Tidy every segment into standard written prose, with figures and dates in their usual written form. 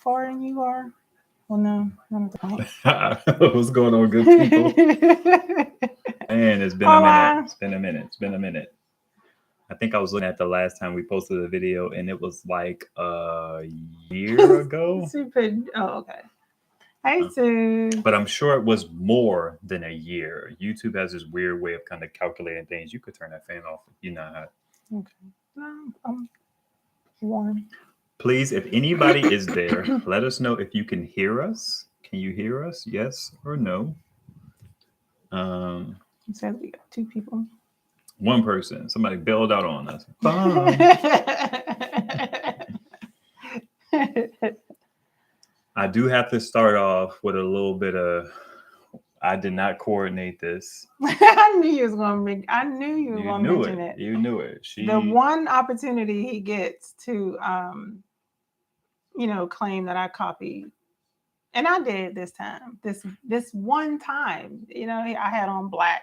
foreign you are? Well, no, not at the point. What's going on, good people? Man, it's been a minute. It's been a minute. It's been a minute. I think I was looking at the last time we posted a video, and it was like a year ago. Stupid. Oh, okay. Hey, Sue. But I'm sure it was more than a year. YouTube has this weird way of kind of calculating things. You could turn that fan off if you know how. Okay. Warm. Please, if anybody is there, let us know if you can hear us. Can you hear us? Yes or no? It says we got 2 people. One person. Somebody bailed out on us. I do have to start off with a little bit of. I did not coordinate this. I knew you was gonna make. I knew you were gonna mention it. You knew it. The one opportunity he gets to, claim that I copied, and I did this time. This one time, I had on black.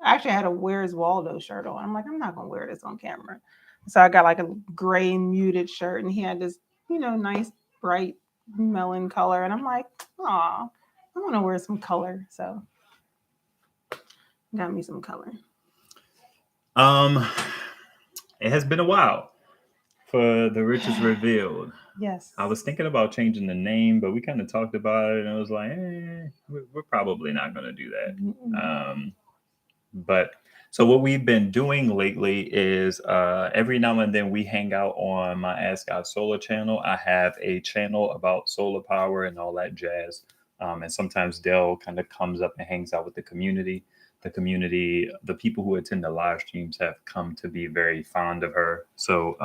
Actually, I had a Where's Waldo shirt on. I'm like, I'm not gonna wear this on camera. So I got like a gray muted shirt, and he had this, nice bright melon color, and I'm like, aw, I want to wear some color. So got me some color. It has been a while for the Riches Revealed. Yes. I was thinking about changing the name, but we kind of talked about it, and I was like, we're probably not going to do that. But so what we've been doing lately is every now and then we hang out on my Ask God Solar channel. I have a channel about solar power and all that jazz. And sometimes Dell kind of comes up and hangs out with the community. The people who attend the live streams have come to be very fond of her. So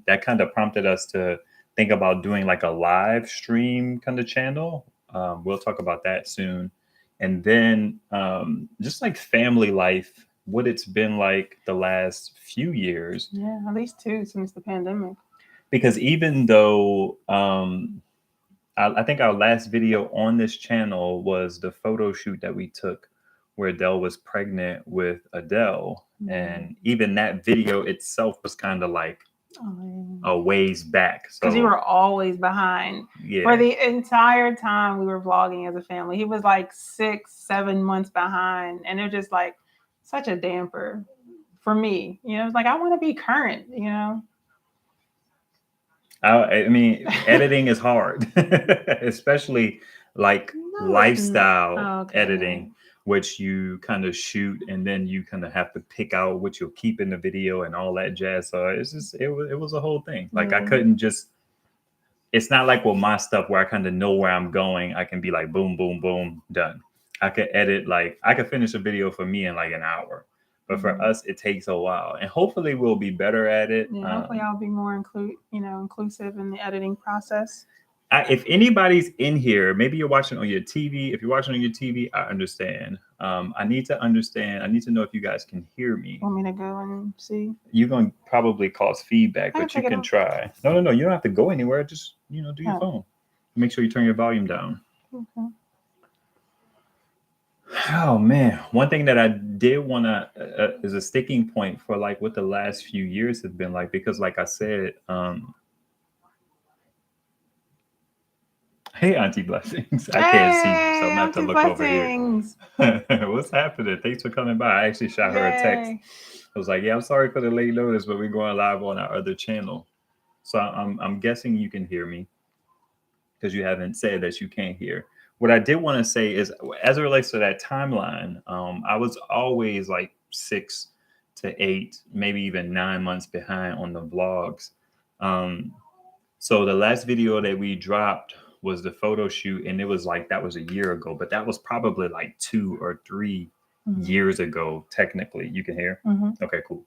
that kind of prompted us to think about doing like a live stream kind of channel. We'll talk about that soon. And then just like family life, what it's been like the last few years. Yeah, at least 2 since the pandemic. Because even though I think our last video on this channel was the photo shoot that we took where Adele was pregnant with Adele. Mm-hmm. And even that video itself was kind of like a ways back. Because you were always behind. Yeah. For the entire time we were vlogging as a family. He was like 6-7 months behind. And it was just like such a damper for me. It's like, I want to be current, I mean, editing is hard, especially like lifestyle editing, which you kind of shoot and then you kind of have to pick out what you'll keep in the video and all that jazz. So it was a whole thing. Like I couldn't just, it's not like with my stuff where I kind of know where I'm going. I can be like, boom, boom, boom, done. I could edit, like I could finish a video for me in like an hour. But for us, it takes a while, and hopefully we'll be better at it. Yeah, hopefully I'll be more inclusive in the editing process. If anybody's in here, maybe you're watching on your TV. If you're watching on your TV, I understand. I need to understand. I need to know if you guys can hear me. Want me to go and see? You're going to probably cause feedback, but you can try. No. You don't have to go anywhere. Just, do your phone. Make sure you turn your volume down. Okay. Oh man, one thing that I did want to is a sticking point for like what the last few years have been like, because like I said, hey Auntie Blessings, I can't see, so I'm not to look Blessings. Over here. What's happening? Thanks for coming by. I actually shot her a text. I was like, yeah, I'm sorry for the late notice, but we're going live on our other channel. So I'm guessing you can hear me because you haven't said that you can't hear. What I did want to say is, as it relates to that timeline, I was always like 6 to 8, maybe even 9 months behind on the vlogs. So the last video that we dropped was the photo shoot, and it was like, that was a year ago, but that was probably like 2 or 3 years ago, technically. You can hear? Mm-hmm. Okay, cool.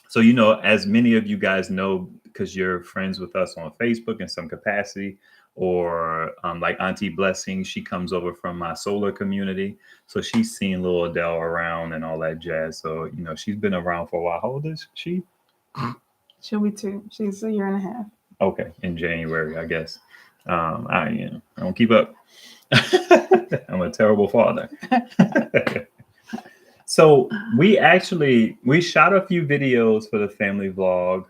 So, as many of you guys know, because you're friends with us on Facebook in some capacity, or like Auntie Blessing, she comes over from my solar community. So she's seen little Adele around and all that jazz. So, she's been around for a while. How old is she? She'll be 2. She's a year and a half. Okay. In January, I guess. I don't keep up. I'm a terrible father. So we shot a few videos for the family vlog.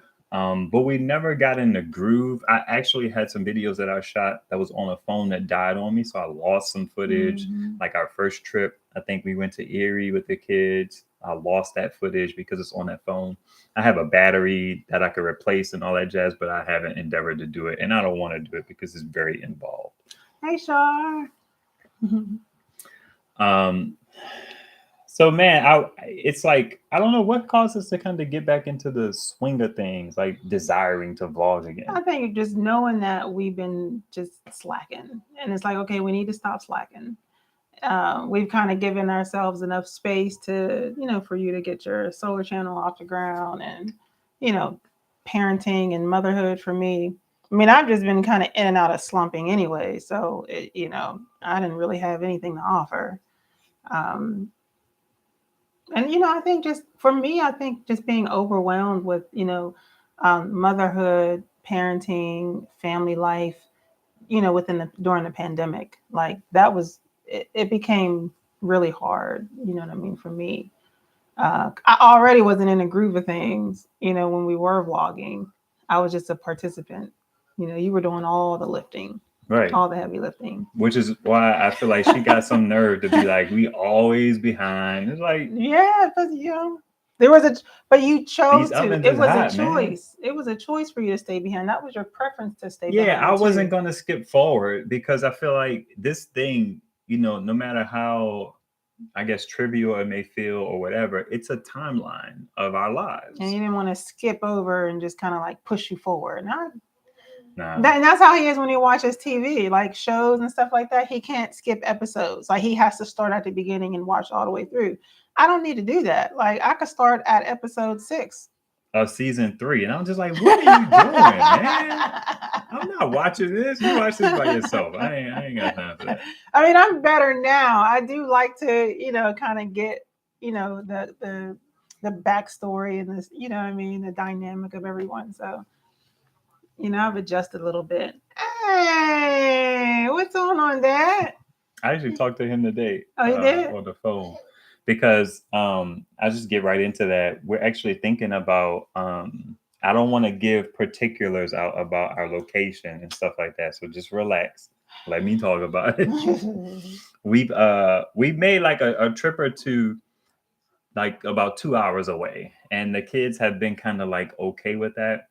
But we never got in the groove. I actually had some videos that I shot that was on a phone that died on me, so I lost some footage. Mhm. Like our first trip, I think we went to Erie with the kids. I lost that footage because it's on that phone. I have a battery that I could replace and all that jazz, but I haven't endeavored to do it, and I don't want to do it because it's very involved. Hey, Shar. Um, so man, it's like I don't know what caused us to kind of get back into the swing of things, like desiring to vlog again. I think just knowing that we've been just slacking, and it's like, okay, we need to stop slacking. We've kind of given ourselves enough space to, for you to get your solar channel off the ground, and, you know, parenting and motherhood for me. I mean, I've just been kind of in and out of slumping anyway, so I didn't really have anything to offer. Um, and I think just for me, I think just being overwhelmed with motherhood, parenting, family life, within during the pandemic, like that was it became really hard, you know what I mean, for me. I already wasn't in the groove of things, when we were vlogging. I was just a participant. You were doing all the lifting, Right. all the heavy lifting. Which is why I feel like she got some nerve to be like, we always behind. It's like Yeah, but there was but you these chose to. ovens It is was a hot, man. choice. It was a choice for you to stay behind. That was your preference to stay Yeah, I behind wasn't too. gonna skip forward because I feel like this thing, no matter how I guess trivial it may feel or whatever, it's a timeline of our And lives. you didn't want to skip over and just kind of like push you forward. Nah. And that's how he is when he watches TV, like shows and stuff like that. He can't skip episodes. Like he has to start at the beginning and watch all the way through. I don't need to do that. Like I could start at episode 6 Of season 3. And I'm just like, what are you doing, man? I'm not watching this. You watch this by yourself. I ain't got time for that. I mean, I'm better now. I do like to, kind of get, the backstory and this, what I mean, the dynamic of everyone. So, I've adjusted a little bit. Hey, what's on that? I actually talked to him today Oh, you did? on the phone because I just get right into that. We're actually thinking about I don't want to give particulars out about our location and stuff like that. So just relax. Let me talk about it. We've made like a trip or two, like about 2 hours away, and the kids have been kind of like okay with that.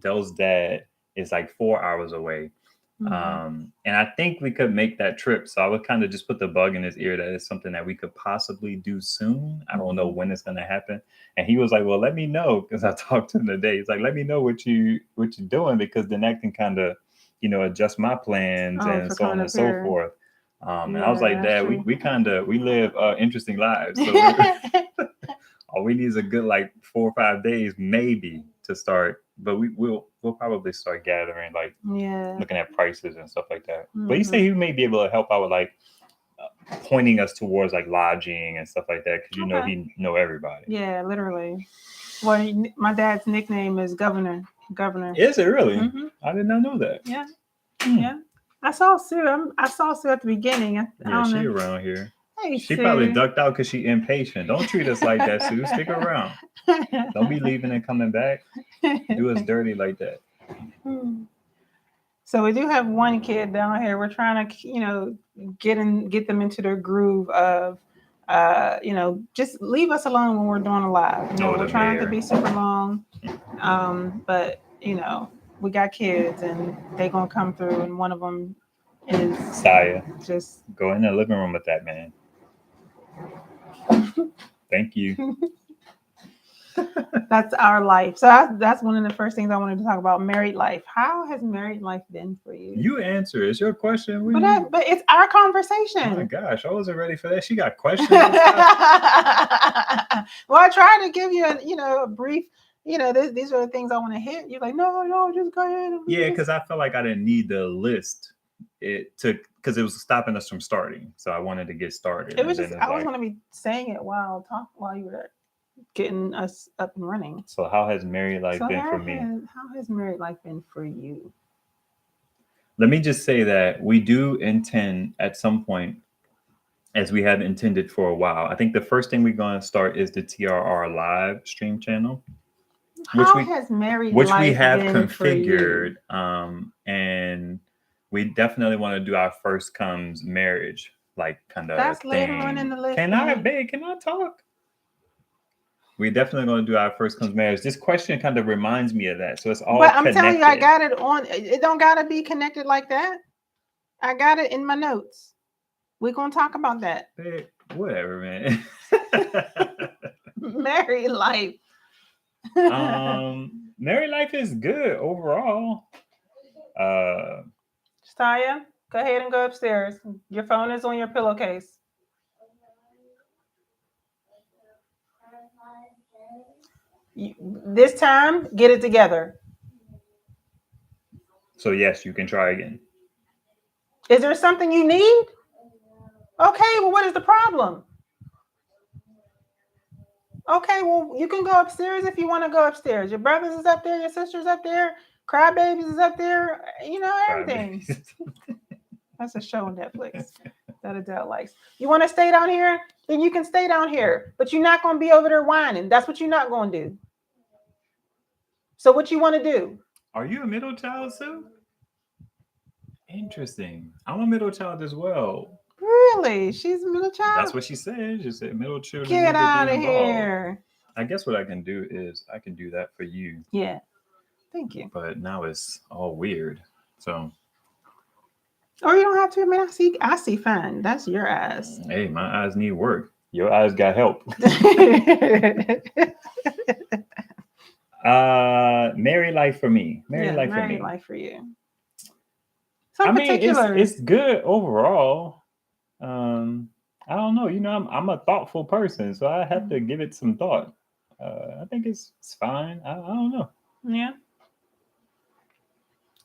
Dell's dad is like 4 hours away. And I think we could make that trip. So I would kind of just put the bug in his ear that it's something that we could possibly do soon. I don't know when it's gonna happen. And he was like, "Well, let me know," because I talked to him today. He's like, "Let me know what you're doing, because then that can kind of, adjust my plans and For so on coming and up so here. forth." And I was Yeah, like, that's "Dad, true. we live interesting lives. So all we need is a good like 4 or 5 days maybe to start, but we'll probably start gathering, like Yeah. looking at prices and stuff like that. But he said he may be able to help out with like pointing us towards like lodging and stuff like that, because Okay. he know everybody. Yeah, literally. Well, my dad's nickname is Governor. Governor. Is it really? Mm-hmm. I did not know that. Yeah. Yeah. I saw Sue. I saw Sue at the beginning. I Yeah, don't she know. around here. Hey, She probably Sue. ducked out because she impatient. Don't treat us like that, Sue. Stick around. Don't be leaving and coming back. Do us dirty like that. So we do have one kid down here. We're trying to, get them into their groove of, just leave us alone when we're doing a live. Oh, We're the trying not to mayor. be super long, but we got kids and they're gonna come through, and one of them is Saya, just go in the living room with that man. Thank you. that's our life. So that's one of the first things I wanted to talk about: married life. How has married life been for you? You answer. It's your question. But it's our conversation. Oh my gosh, I wasn't ready for that. She got questions. Well, I tried to give you a brief. These are the things I want to hit. You're like, no, just go ahead. Yeah, because I felt like I didn't need the list because it was stopping us from starting. So I wanted to get started. It was just I was going to be saying it while you were getting us up and running. So how has married life been for me? How has married life been for you? Let me just say that we do intend at some point, as we have intended for a while. I think the first thing we're going to start is the TRR live stream channel. which How we has married which we life have been for configured. you? And we definitely want to do our first comes marriage like kind of That's later on in thing. the list, Can I, babe. babe? Can I talk? We definitely going to do our first comes marriage. This question kind of reminds me of that, so it's all But I'm telling you, I connected. got it on. It don't gotta be connected like that. I got it in my notes. We're gonna talk about that. Babe, whatever, man. Married life. Married life is good overall. Uh, Staya, go ahead and go upstairs. Your phone is on your pillowcase. This time, get it together. so yes, you can try again. Is there something you need? Okay, well, what is the problem? Okay, well, you can go upstairs if you want to go upstairs. Your brothers is up there, your sisters up there, crybabies is up there, Cry everything. babies. That's a show on Netflix that Adele likes. You want to stay down here? Then you can stay down here. But you're not going to be over there whining. That's what you're not going to do. So what you want to do? Are you a middle child, Sue? Interesting. I'm a middle child as well. Really? She's a middle That's child? what she said. She said middle children Get need to be out of involved. here. I guess what I can do is I can do that for you, Yeah. Thank you. but now it's all weird. So, Or you don't have to. I mean, I see fine. That's your ass. hey, my eyes need work. Your eyes got help. Married life for me. Married Yeah, life for married me. life for you. I Some mean, particulars. it's good overall. Um, I don't know. I'm a thoughtful person, so I have to give it some thought. I think it's fine. I don't know. Yeah.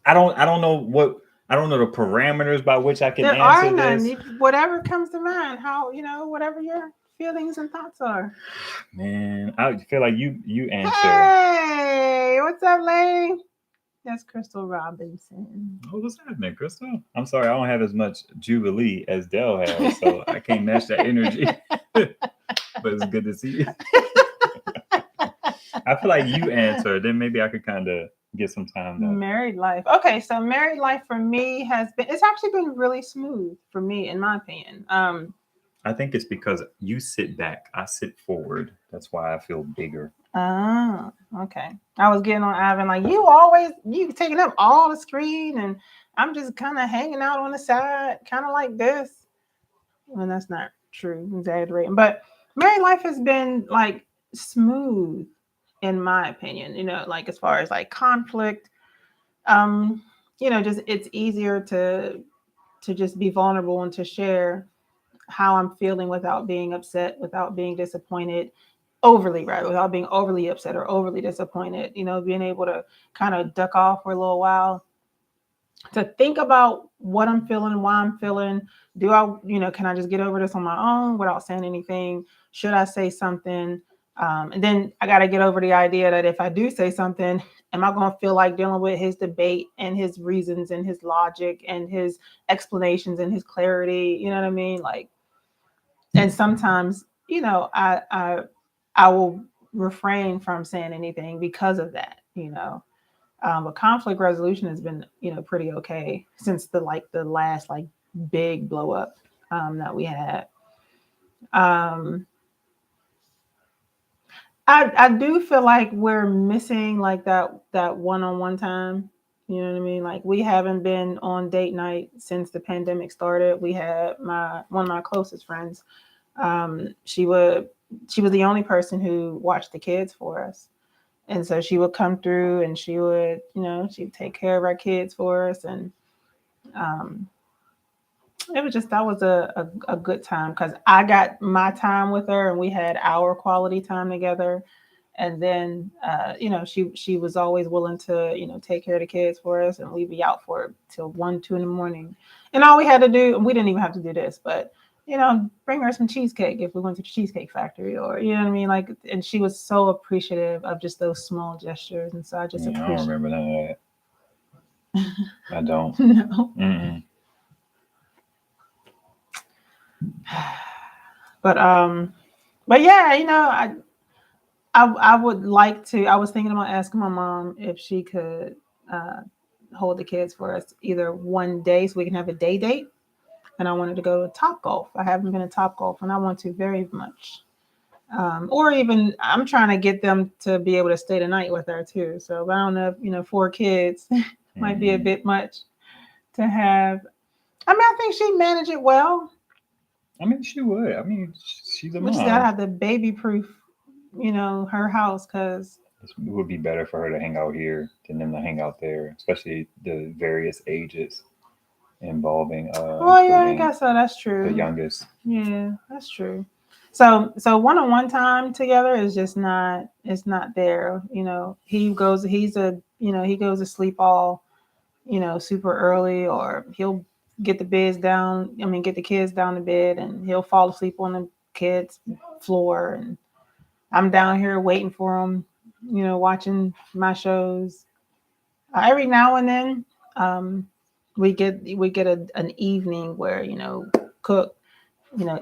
I don't know what I don't know the parameters by which I can There are answer none. this. Whatever comes to mind, whatever your feelings and thoughts are. Man, I feel like you answer. Hey, what's up, lady? That's Crystal Robinson. Oh, what's happening, Crystal? I'm sorry, I don't have as much Jubilee as Dell has, so I can't match that energy. But it's good to see you. I feel like you answer, then maybe I could kind of get some time to. Married life. Okay, so married life for me it's actually been really smooth for me, in my opinion. I think it's because you sit back, I sit forward. That's why I feel bigger. Oh, okay. I was getting on Ivan like you taking up all the screen and I'm just kind of hanging out on the side, kind of like this. Well, that's not true, exaggerating. But married life has been like smooth, in my opinion. Like as far as like conflict, um, just it's easier to just be vulnerable and to share how I'm feeling without being upset, without being disappointed, overly, right? Without being overly upset or overly disappointed, being able to kind of duck off for a little while to think about what I'm feeling, why I'm feeling. Do I, can I just get over this on my own without saying anything? Should I say something? And then I got to get over the idea that if I do say something, am I going to feel like dealing with his debate and his reasons and his logic and his explanations and his clarity? You know what I mean? Like, and sometimes, I will refrain from saying anything because of that. But conflict resolution has been, pretty okay since the last like big blow up that we had. Um, I do feel like we're missing like that one on one time. You know what I mean? Like we haven't been on date night since the pandemic started. We had one of my closest friends. She was the only person who watched the kids for us. And so she would come through and she'd take care of our kids for us. And um, it was just, that was a good time because I got my time with her and we had our quality time together. And then, she was always willing to, take care of the kids for us and we'd be out for it till 1, 2 in the morning. And all we had to do, and we didn't even have to do this, but bring her some cheesecake if we went to the Cheesecake Factory or, you know what I mean? Like, and she was so appreciative of just those small gestures. And so I just Yeah, I don't appreciate. remember none of that. I don't. No. Mm-mm. But, but yeah, I would like to. I was thinking about asking my mom if she could uh, hold the kids for us either one day so we can have a day date. And I wanted to go to Top Golf. I haven't been to Top Golf, and I want to very much. Or even I'm trying to get them to be able to stay the night with her too. So I don't know if 4 kids might be a Mm-hmm. bit much to have. I mean, I think she managed it well. I mean, she would. I mean, she's a We just gotta mom. have the baby proof, her house, cause It would be better for her to hang out here than them to hang out there, especially the various ages involving, well, yeah, I including guess so. That's the true. youngest. Yeah, that's true. So one-on-one time together is just not. It's not there. He goes. He's a. He goes to sleep all. Super early, or he'll get the beds down. I mean, get the kids down to bed, and he'll fall asleep on the kids' floor, and I'm down here waiting for him. Watching my shows. Every now and then, um, we get an evening where cook,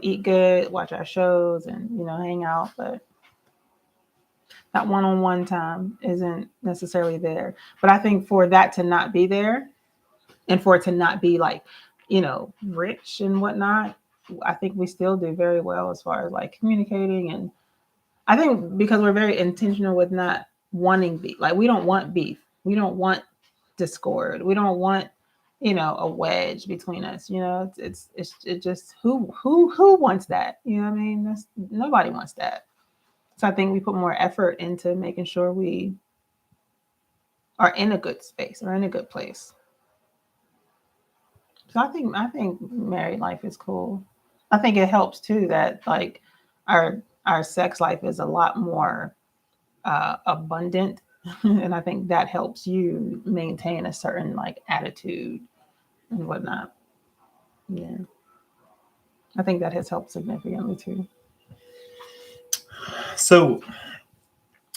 eat good, watch our shows, and hang out. But that one-on-one time isn't necessarily there. But I think for that to not be there, and for it to not be like, rich and whatnot, I think we still do very well as far as like communicating. And I think because we're very intentional with not wanting beef. Like we don't want beef. We don't want discord. We don't want a wedge between us. It's just who wants that. You know what I mean? That's nobody wants that. So I think we put more effort into making sure we are in a good space or in a good place. So I think married life is cool. I think it helps too that like our sex life is a lot more abundant, and I think that helps you maintain a certain like attitude and whatnot. Yeah, I think that has helped significantly too. So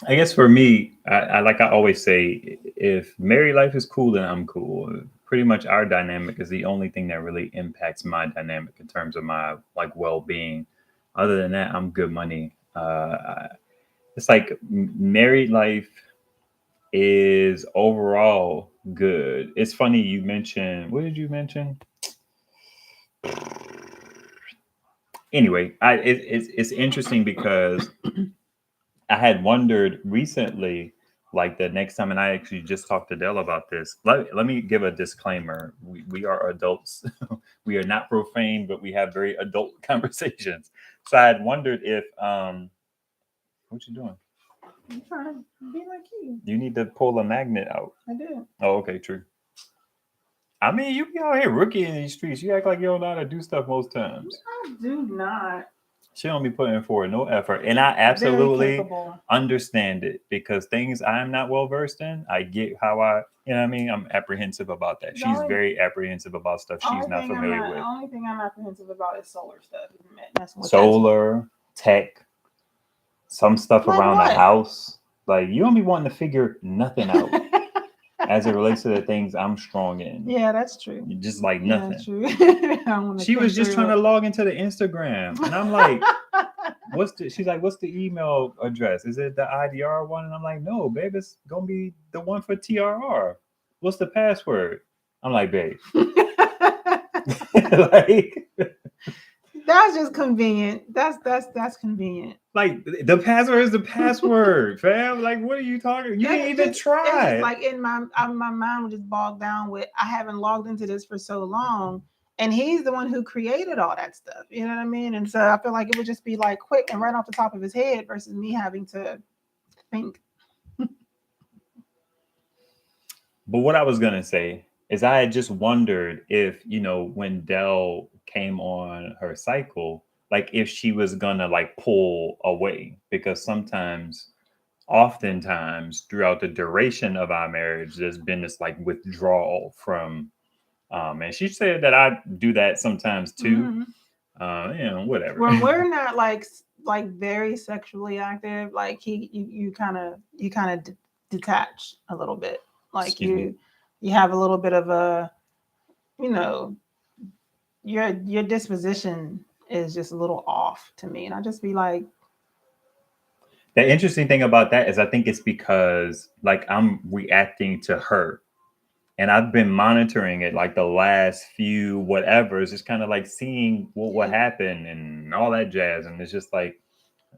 I guess for me, I like I always say, if married life is cool, then I'm cool. Pretty much our dynamic is the only thing that really impacts my dynamic in terms of my like well-being. Other than that, I'm good money. It's like married life is overall good. It's funny you mentioned, what did you mention? Anyway, it's interesting because I had wondered recently, like the next time, and I actually just talked to Dell about this. Let me give a disclaimer. We are adults. We are not profane, but we have very adult conversations. So I had wondered if, what you doing? I'm trying to be like you. You need to pull a magnet out. I do. Oh, okay, true. I mean, you be out here rookie in these streets. You act like you don't know how to do stuff most times. I do not. She don't be putting forward no effort, and I Very absolutely capable. understand it because things I'm not well versed in. I get how you know what I mean. I'm apprehensive about that. The She's only very apprehensive about stuff she's not familiar with. only thing I'm apprehensive about is solar stuff. Messing with that too. Solar, tech, some stuff Like around the what? house. Like you don't be wanting to figure nothing out as it relates to the things I'm strong in. Yeah, that's true. Just like Yeah, nothing. true. I don't want to She think was just through trying to it. log into the Instagram, and I'm like, she's like, what's the email address? Is it the IDR one? And I'm like, no, babe, it's gonna be the one for TRR. What's the password? I'm like, babe. like That's just convenient. That's convenient. like the password is the password, fam. Like, what are you talking? You didn't even It's just try. like in my mind was just bogged down with I haven't logged into this for so long, and he's the one who created all that stuff. You know what I mean? And so I feel like it would just be like quick and right off the top of his head versus me having to think. But what I was gonna say is I had just wondered if, when Dell came on her cycle, like if she was gonna like pull away because oftentimes throughout the duration of our marriage, there's been this like withdrawal from, and she said that I do that sometimes too. Mm-hmm. Whatever. When we're not like very sexually active, like you kind of detach a little bit. Like Excuse me. you have a little bit of a you know your disposition is just a little off to me, and I just be like, The interesting thing about that is I think it's because like I'm reacting to her, and I've been monitoring it like the last few whatever. It's just kind of like seeing what Yeah. happened and all that jazz. And it's just like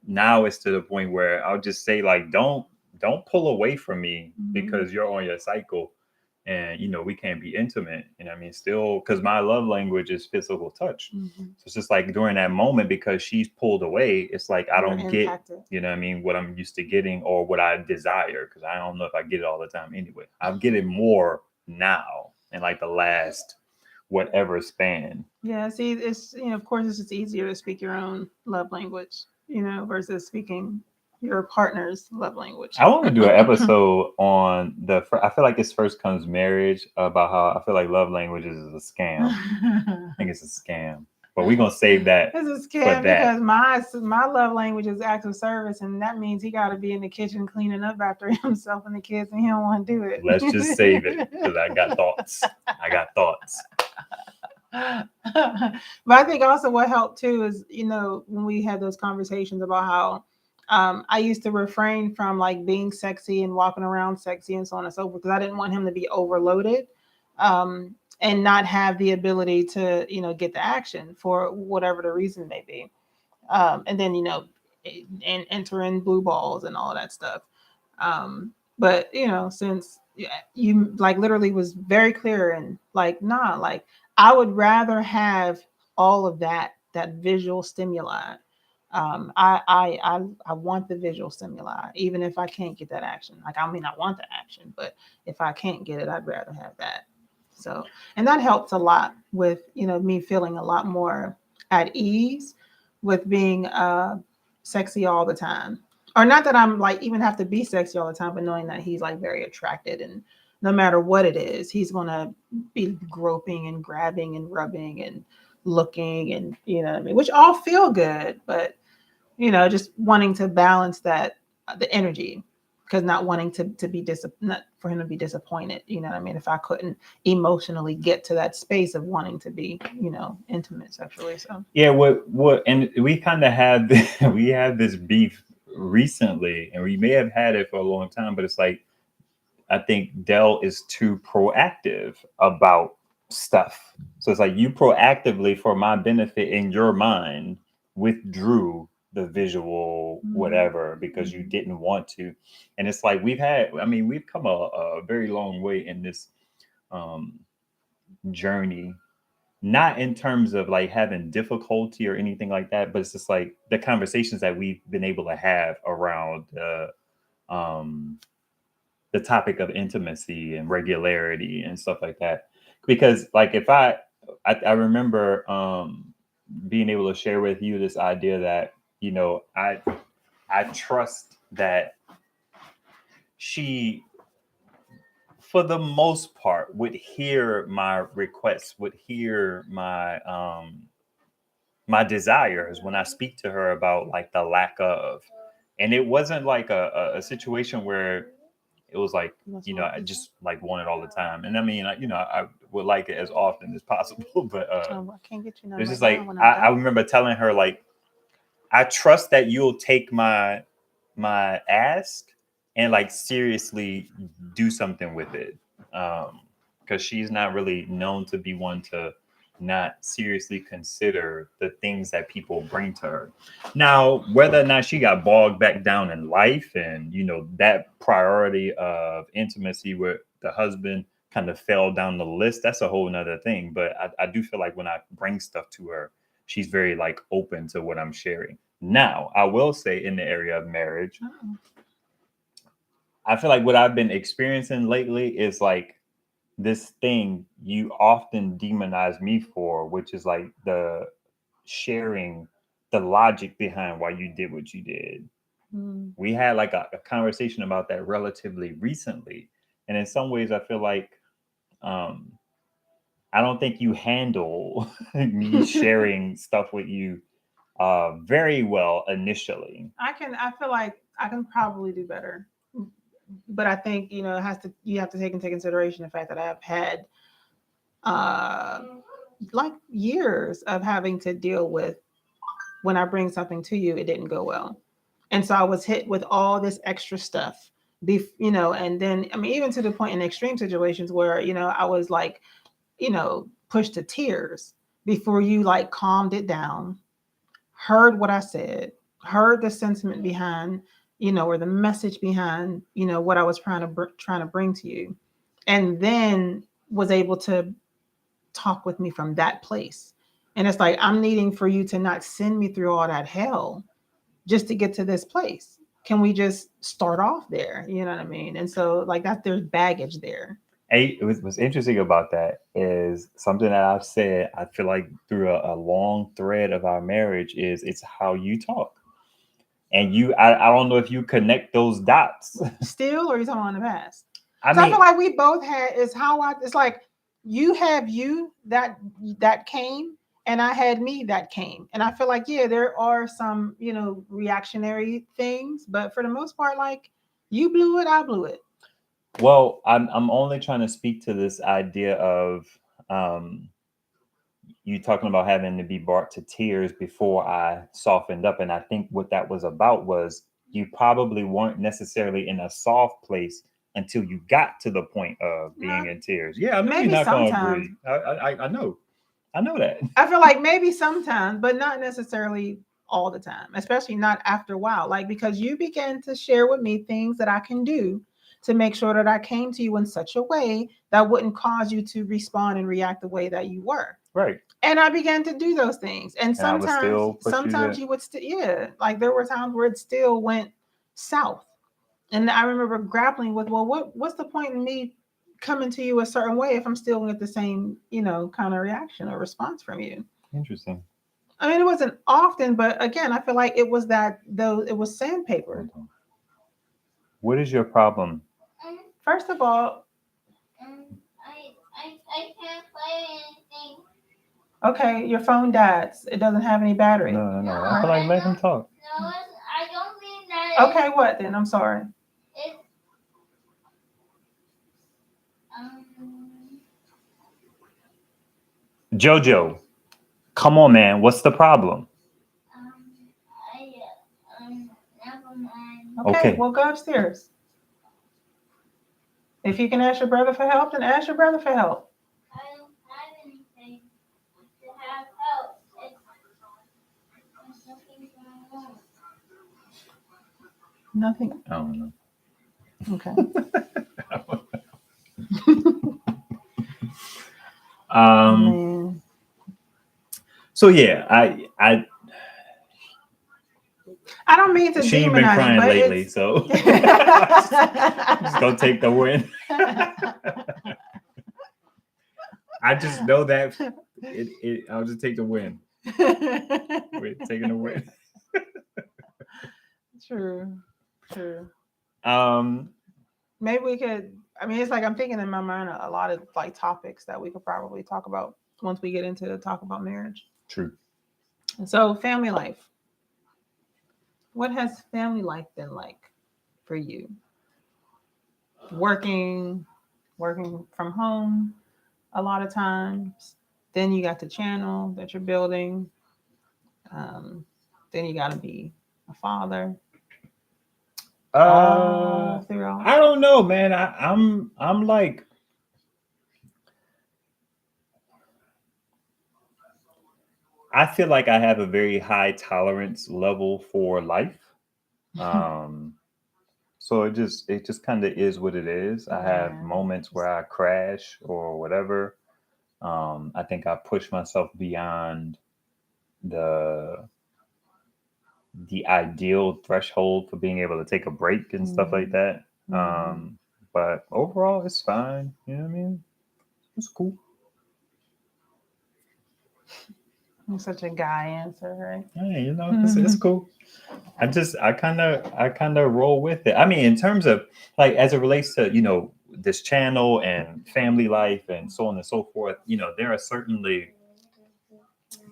now it's to the point where I'll just say like don't pull away from me Mm-hmm. because you're on your cycle, and we can't be intimate. And I mean, still, because my love language is physical touch. Mm-hmm. So it's just like during that moment, because she's pulled away, it's like I You're don't get, impacted. what I mean, what I'm used to getting or what I desire, because I don't know if I get it all the time anyway. I'm getting more now in like the last whatever span. Yeah, see, it's of course, it's just easier to speak your own love language, versus speaking your partner's love language. I want to do an episode on I feel like this first comes marriage, about how I feel like love languages is a scam. I think it's a scam, but we're gonna save that It's a for scam that. because my love language is acts of service, and that means he got to be in the kitchen cleaning up after himself and the kids, and he don't want to do Let's just save it it. because I got thoughts. I got thoughts. But I think also what helped too is, when we had those conversations about how I used to refrain from like being sexy and walking around sexy and so on and so forth because I didn't want him to be overloaded, and not have the ability to, get the action for whatever the reason may be. And then, and enter in blue balls and all of that stuff. But since you like literally was very clear and like, nah, like I would rather have all of that visual stimuli. I want the visual stimuli, even if I can't get that action. Like, I mean, I want the action, but if I can't get it, I'd rather have that. So, and that helps a lot with, me feeling a lot more at ease with being sexy all the time. Or not that I'm like even have to be sexy all the time, but knowing that he's like very attracted, and no matter what it is, he's gonna be groping and grabbing and rubbing and looking, and you know what I mean, which all feel good, but just wanting to balance that, the energy, because not wanting to be not for him to be disappointed. You know what I mean? If I couldn't emotionally get to that space of wanting to be, intimate sexually. So Yeah, and we kind of had we had this beef recently, and we may have had it for a long time, but it's like I think Dell is too proactive about stuff. So it's like you proactively, for my benefit in your mind, withdrew the visual whatever because you didn't want to. And it's like we've come a very long way in this um, journey, not in terms of like having difficulty or anything like that, but it's just like the conversations that we've been able to have around um, the topic of intimacy and regularity and stuff like that. Because like if I remember being able to share with you this idea that I trust that she, for the most part, would hear my requests, would hear my desires when I speak to her about like the lack of. And it wasn't like a situation where it was like, I just like want it all the time. And I mean, I would like it as often as possible. But I can't get you none it's right just now like when I I don't. remember telling her like, I trust that you'll take my ask and like seriously do something with it. Because she's not really known to be one to not seriously consider the things that people bring to her. Now, whether or not she got bogged back down in life and that priority of intimacy with the husband kind of fell down the list, that's a whole nother thing. But I do feel like when I bring stuff to her, she's very like open to what I'm sharing. Now, I will say in the area of marriage, Uh-oh. I feel like what I've been experiencing lately is like this thing you often demonize me for, which is like the sharing the logic behind why you did what you did. Mm. We had like a conversation about that relatively recently. And in some ways, I feel like um, I don't think you handle me sharing stuff with you very well initially. I feel like I can probably do better. But I think, you have to take into consideration the fact that I've had uh like years of having to deal with when I bring something to you, it didn't go well. And so I was hit with all this extra stuff. And then I mean, even to the point in extreme situations where, I was like, pushed to tears before you like calmed it down, heard what I said, heard the sentiment behind, or the message behind, what I was trying to bring to you, and then was able to talk with me from that place. And it's like, I'm needing for you to not send me through all that hell just to get to this place. Can we just start off there? You know what I mean? And so like that, there's baggage there. Hey, what's interesting about that is something that I've said. I feel like through a long thread of our marriage is it's how you talk, and I don't know if you connect those dots. Still, or are you talking about in the past? I So I feel mean, like we both had is how it's like you have you that came, and I had me that came. And I feel like, yeah, there are some, reactionary things, but for the most part, like you blew it, I blew it. well, I'm only trying to speak to this idea of um, you talking about having to be brought to tears before I softened up, and I think what that was about was you probably weren't necessarily in a soft place until you got to the point of being Not in tears. Yeah, I know you're maybe not gonna sometimes. agree. I know that. I feel like maybe sometimes, but not necessarily all the time, especially not after a while. Like, because you began to share with me things that I can do to make sure that I came to you in such a way that wouldn't cause you to respond and react the way that you were. Right. And I began to do those things. And And I would sometimes, still push you sometimes to. you would still, yeah, like there were times where it still went south. And I remember grappling with, well, what's the point in me coming to you a certain way if I'm still gonna get the same, kind of reaction or response from you? Interesting. I mean, it wasn't often, but again, I feel like it was that though it was sandpaper. What is your problem? First of all, I can't play anything. okay, your phone died. It doesn't have any battery. No. No, I feel like let him talk. no, I don't mean that. Okay, what then? I'm sorry. It's um, Jojo, come on, man. What's the problem? I never mind. Okay, Okay. well, go upstairs. If you can ask your brother for help, then ask your brother for help. I don't have anything to have help. It's looking for home. Nothing. I don't know. Okay. um. Man. So yeah, I don't mean to she ain't been demonize it, crying but lately, it's. so just gonna take the win. I just know that I'll just take the win. We're taking the win. True. True. Um. Maybe we could. I mean, it's like I'm thinking in my mind a lot of like topics that we could probably talk about once we get into talk about marriage. True. And so, family life. What has family life been like for you? Working, working from home a lot of times. Then you got the channel that you're building. Um, then you got to be a father all throughout. I don't know, man. I'm like I feel like I have a very high tolerance level for life. Um. So it just kind of is what it is. I have Yeah. moments where I crash or whatever. I think I push myself beyond the the ideal threshold for being able to take a break and stuff like that. Mhm. But overall, it's fine. You know what I mean? It's cool. It's such a guy answer, right? Hey, it's cool. I kind of roll with it. I mean, in terms of like as it relates to this channel and family life and so on and so forth. There are certainly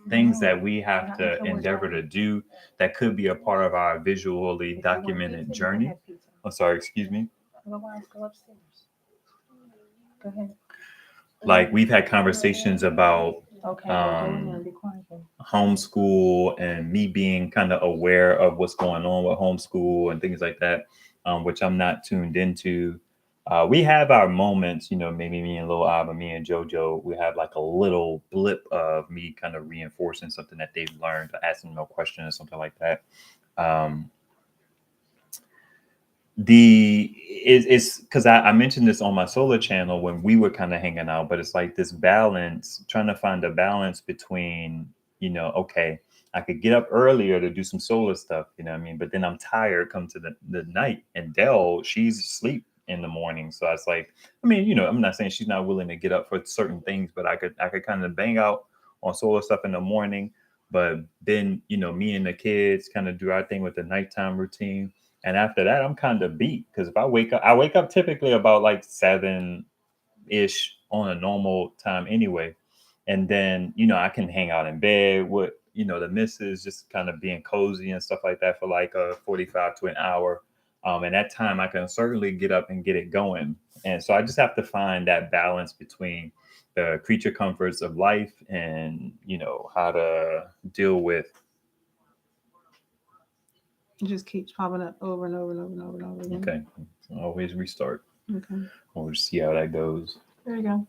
things that we have to endeavor to do that could be a part of our visually documented journey. I'm sorry, excuse me. Otherwise, go upstairs. Go ahead. Like we've had conversations about Okay, well, go in there and be quiet. homeschool and me being kind of aware of what's going on with homeschool and things like that, which I'm not tuned into. We have our moments, you know, maybe me and Lil Abba, me and JoJo, we have like a little blip of me kind of reinforcing something that they've learned, asking them a question or something like that. Um, it's because I mentioned this on my solo channel when we were kind of hanging out, but it's like this balance, trying to find a balance between, you know, okay, I could get up earlier to do some solo stuff, you know what I mean? But then I'm tired come to the night, and Dell, she's asleep in the morning. So it's like, I mean, you know, I'm not saying she's not willing to get up for certain things, but I could kind of bang out on solo stuff in the morning. But then, you know, me and the kids kind of do our thing with the nighttime routine. And after that, I'm kind of beat because if I wake up typically about like 7-ish on a normal time anyway. And then, you know, I can hang out in bed with, you know, the missus, just kind of being cozy and stuff like that for like a 45 to an hour. And that time I can certainly get up and get it going. And so I just have to find that balance between the creature comforts of life and, you know, how to deal with. It just keeps popping up over and over and over and over and over again. Okay. So always restart. Okay. We'll just see how that goes. There you go.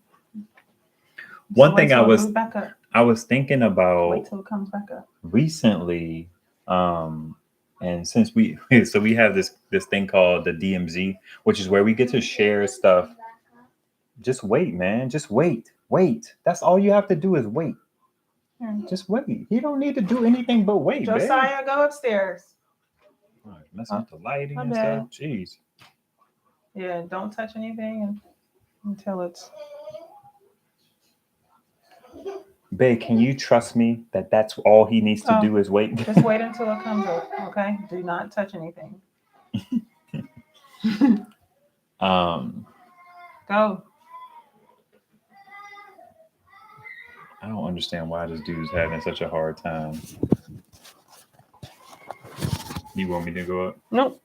One So thing wait I till it was moves back up. I was thinking about Wait till it comes back up. recently, and since we so we have this thing called the DMZ, which is where we get to share stuff. Just wait, man. Just wait. Wait. That's all you have to do is wait. Here. Just wait. You don't need to do anything but wait, babe. Josiah, go upstairs. Messing with the lighting my and bad. stuff. Jeez. Yeah, don't touch anything until it's. Babe, can you trust me that that's all he needs to do is wait? Just wait until it comes up, okay? Do not touch anything. Go. I don't understand why this dude's having such a hard time. You want me to go up? Nope.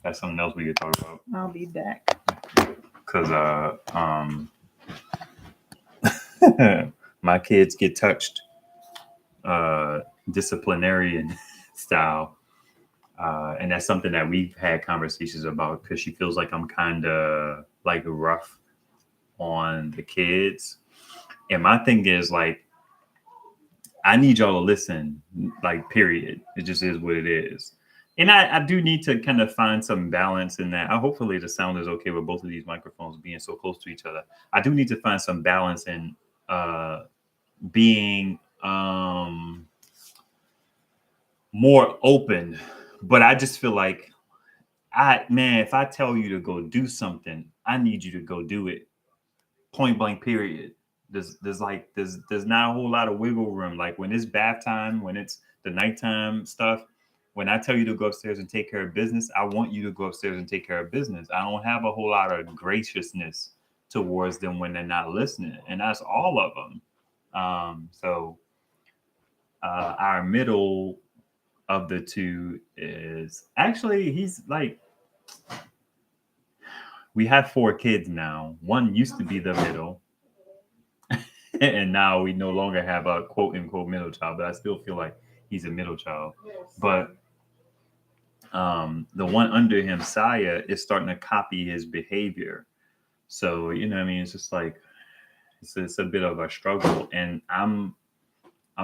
That's something else we could talk about. I'll be back. Cause my kids get touched disciplinarian style. And that's something that we've had conversations about because she feels like I'm kind of like rough on the kids. And my thing is like, I need y'all to listen, like, period. It just is what it is. And I do need to kind of find some balance in that. Hopefully the sound is okay with both of these microphones being so close to each other. I do need to find some balance in being more open. But I just feel like, if I tell you to go do something, I need you to go do it. Point blank, period. There's not a whole lot of wiggle room. Like when it's bath time, when it's the nighttime stuff, when I tell you to go upstairs and take care of business, I want you to go upstairs and take care of business. I don't have a whole lot of graciousness towards them when they're not listening. And that's all of them. So our middle of the two is actually, he's like, we have 4 kids now. One used to be the middle. And now we no longer have a quote unquote middle child, but I still feel like he's a middle child. But the one under him, Saya, is starting to copy his behavior. So, you know what I mean? It's just like, it's a bit of a struggle. And I'm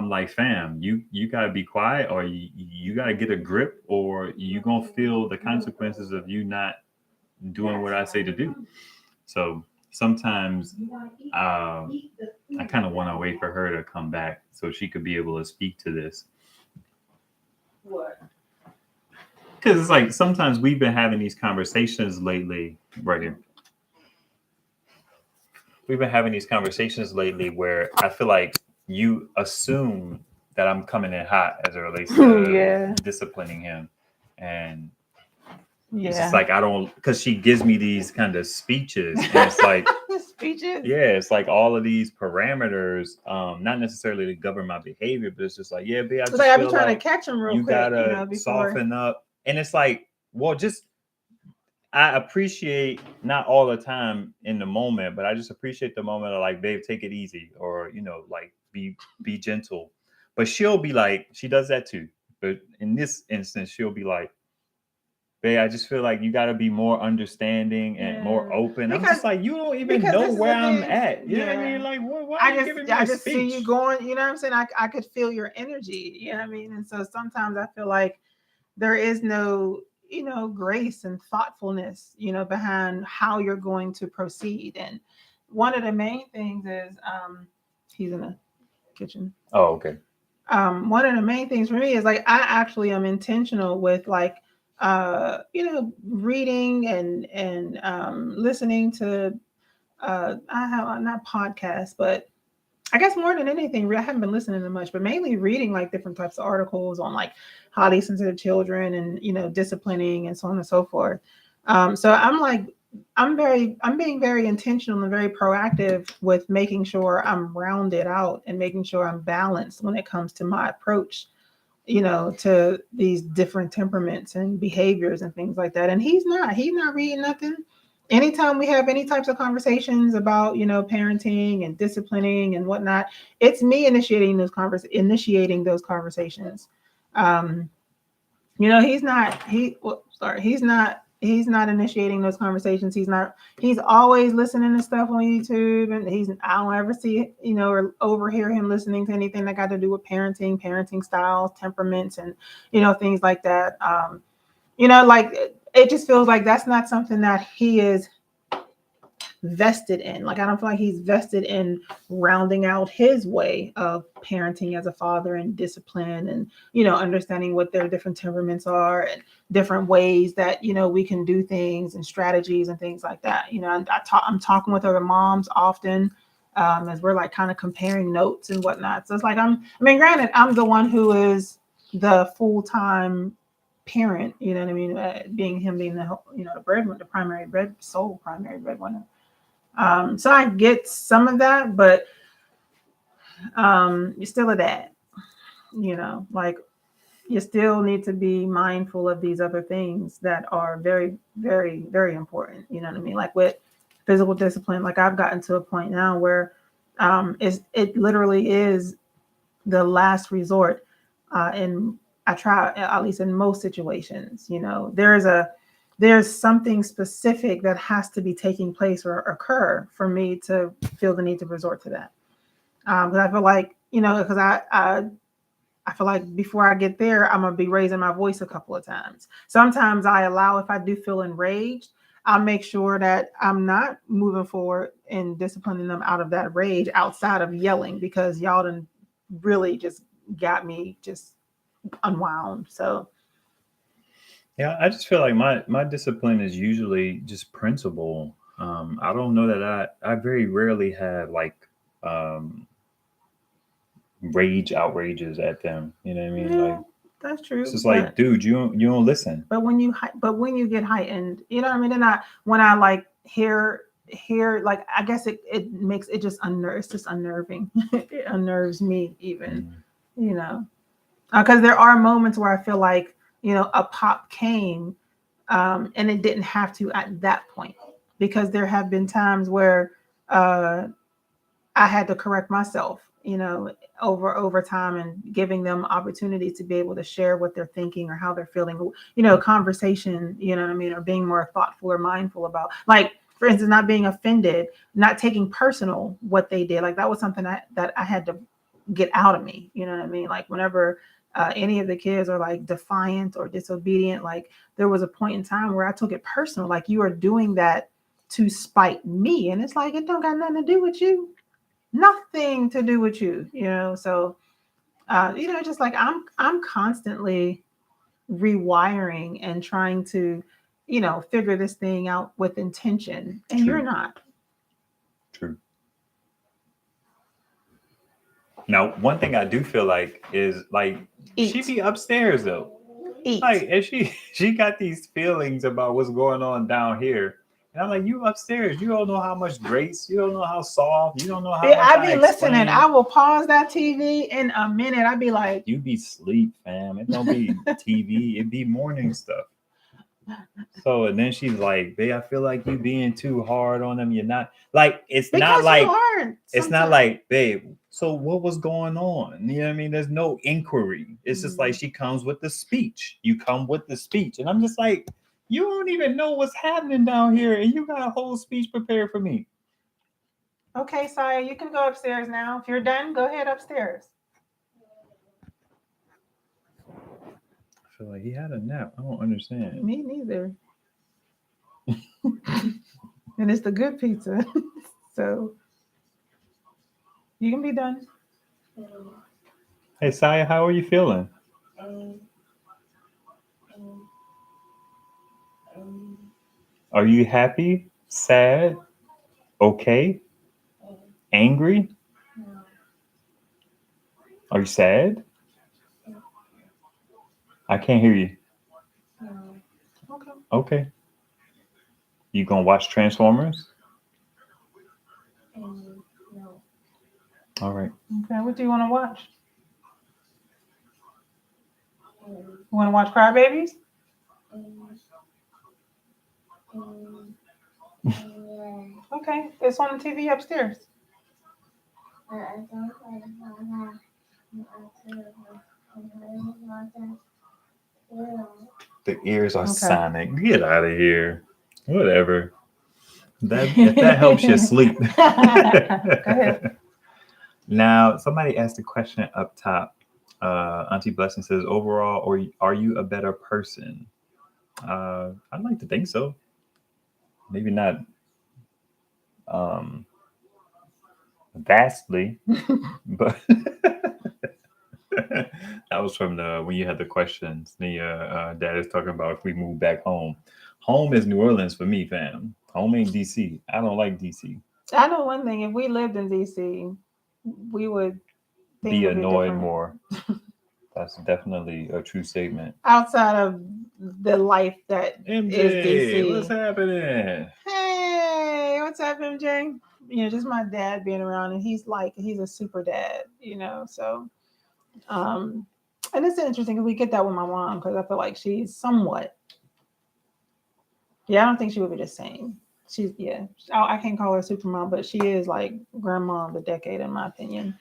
like, fam, you gotta be quiet, or you gotta get a grip, or you gonna feel the consequences of you not doing what I say to do. So sometimes I kind of want to wait for her to come back so she could be able to speak to this. What? Because it's like sometimes we've been having these conversations lately, right here. We've been having these conversations lately where I feel like you assume that I'm coming in hot as it relates to disciplining him. And it's just like, I don't, because she gives me these kind of speeches, and it's like, speeches? Yeah, it's like all of these parameters, not necessarily to govern my behavior, but it's just like, yeah, babe, I be trying to catch him real you quick. gotta soften up. And it's like, well, just I appreciate not all the time in the moment, but I just appreciate the moment of like, babe, take it easy, or like be gentle. But she'll be like, she does that too. But in this instance, she'll be like, babe, I just feel like you got to be more understanding and more Yeah. open. I'm Because just like, you don't even because know this is where the I'm thing. at. You know what I Yeah. mean? Like, why are you giving me I a just see you speech? going, you know what I'm saying? I could feel your energy, you know what I mean? And so sometimes I feel like there is no, grace and thoughtfulness, behind how you're going to proceed. And one of the main things is he's in the kitchen. Oh, okay. One of the main things for me is like I actually am intentional with like reading and listening to I have not podcasts, but I guess more than anything, I haven't been listening to much, but mainly reading like different types of articles on like highly sensitive children and disciplining and so on and so forth. So I'm like, I'm being very intentional and very proactive with making sure I'm rounded out and making sure I'm balanced when it comes to my approach, to these different temperaments and behaviors and things like that. And he's not reading nothing. Anytime we have any types of conversations about, parenting and disciplining and whatnot, it's me initiating those conversations. Um, he's not initiating those conversations. He's always listening to stuff on YouTube, and I don't ever see, or overhear him listening to anything that got to do with parenting styles, temperaments, and things like that. Like it just feels like that's not something that he is vested in. Like I don't feel like he's vested in rounding out his way of parenting as a father and discipline and understanding what their different temperaments are and different ways that we can do things and strategies and things like that. And I'm talking with other moms often. As we're like kind of comparing notes and whatnot. So it's like granted, I'm the one who is the full-time parent, you know what I mean? Being the the breadwinner, the sole primary breadwinner. So I get some of that, but you're still a dad, like you still need to be mindful of these other things that are very, very, very important. You know what I mean? Like with physical discipline, like I've gotten to a point now where it literally is the last resort. And I try, at least in most situations, there's something specific that has to be taking place or occur for me to feel the need to resort to that. Because I feel like, because I feel like before I get there, I'm gonna be raising my voice a couple of times. Sometimes I allow, if I do feel enraged, I'll make sure that I'm not moving forward and disciplining them out of that rage outside of yelling, because y'all done really just got me just unwound. So Yeah, I just feel like my discipline is usually just principle. I don't know that I very rarely have like um outrages at them. You know what I mean? yeah, Like that's it's true. just like, dude, you don't listen. But when you get heightened, you know what I mean. And when I like hear like I guess it makes it just it's just unnerving. It unnerves me even, Mm. you know, because there are moments where I feel like a pop came, and it didn't have to at that point, because there have been times where uh, I had to correct myself, over time, and giving them opportunity to be able to share what they're thinking or how they're feeling, conversation, you know what I mean, or being more thoughtful or mindful about, like, for instance, not being offended, not taking personal what they did. Like that was something that I had to get out of me, you know what I mean? Like whenever any of the kids are like defiant or disobedient, like there was a point in time where I took it personal, like you are doing that to spite me, and it's like it don't got nothing to do with you, nothing to do with you, so just like I'm constantly rewiring and trying to figure this thing out with intention, and you're True, not. true. Now, one thing I do feel like is like she Eat, be upstairs though. eat. Like, and she got these feelings about what's going on down here. And I'm like, you upstairs, you don't know how much grace, you don't know how soft, you don't know how Yeah, much I I be listening. I explain. will pause that TV in a minute. I'd be like, You be sleep, fam. It don't be TV, it be morning stuff. So and then she's like, babe, I feel like you being too hard on them. You're not like it's not Because like you aren't. it's not sometimes. like, babe, so what was going on? You know what I mean? There's no inquiry. It's just like she comes with the speech. You come with the speech. And I'm just like, you don't even know what's happening down here, and you got a whole speech prepared for me. Okay, Saya, you can go upstairs now. If you're done, go ahead upstairs. I feel like he had a nap. I don't understand. Me neither. And it's the good pizza. So you can be done. Hey Saya, how are you feeling? Are you happy? Sad? Okay? Angry? Are you sad? I can't hear you. Okay. Okay. You gonna watch Transformers? All right. Okay. What do you want to watch? You want to watch Crybabies? Okay. It's on the TV upstairs. The ears are Okay. sonic. Get out of here. Whatever. That if that helps you sleep. Go ahead. Now, somebody asked a question up top. Auntie Blessing says, overall, or are you a better person? I'd like to think so. Maybe not um, vastly, but that was from the when you had the questions. The dad is talking about if we move back home. Home is New Orleans for me, fam. Home ain't DC. I don't like DC. I know one thing. If we lived in DC, we would think Be a bit annoyed different. more. That's definitely a true statement. Outside of the life that MJ, is DC. what's happening? Hey, what's up, MJ? You know, just my dad being around, and he's a super dad. So um, and it's interesting because we get that with my mom because I feel like she's somewhat. Yeah, I don't think she would be the same. She's yeah, I can't call her super mom, but she is like grandma of the decade in my opinion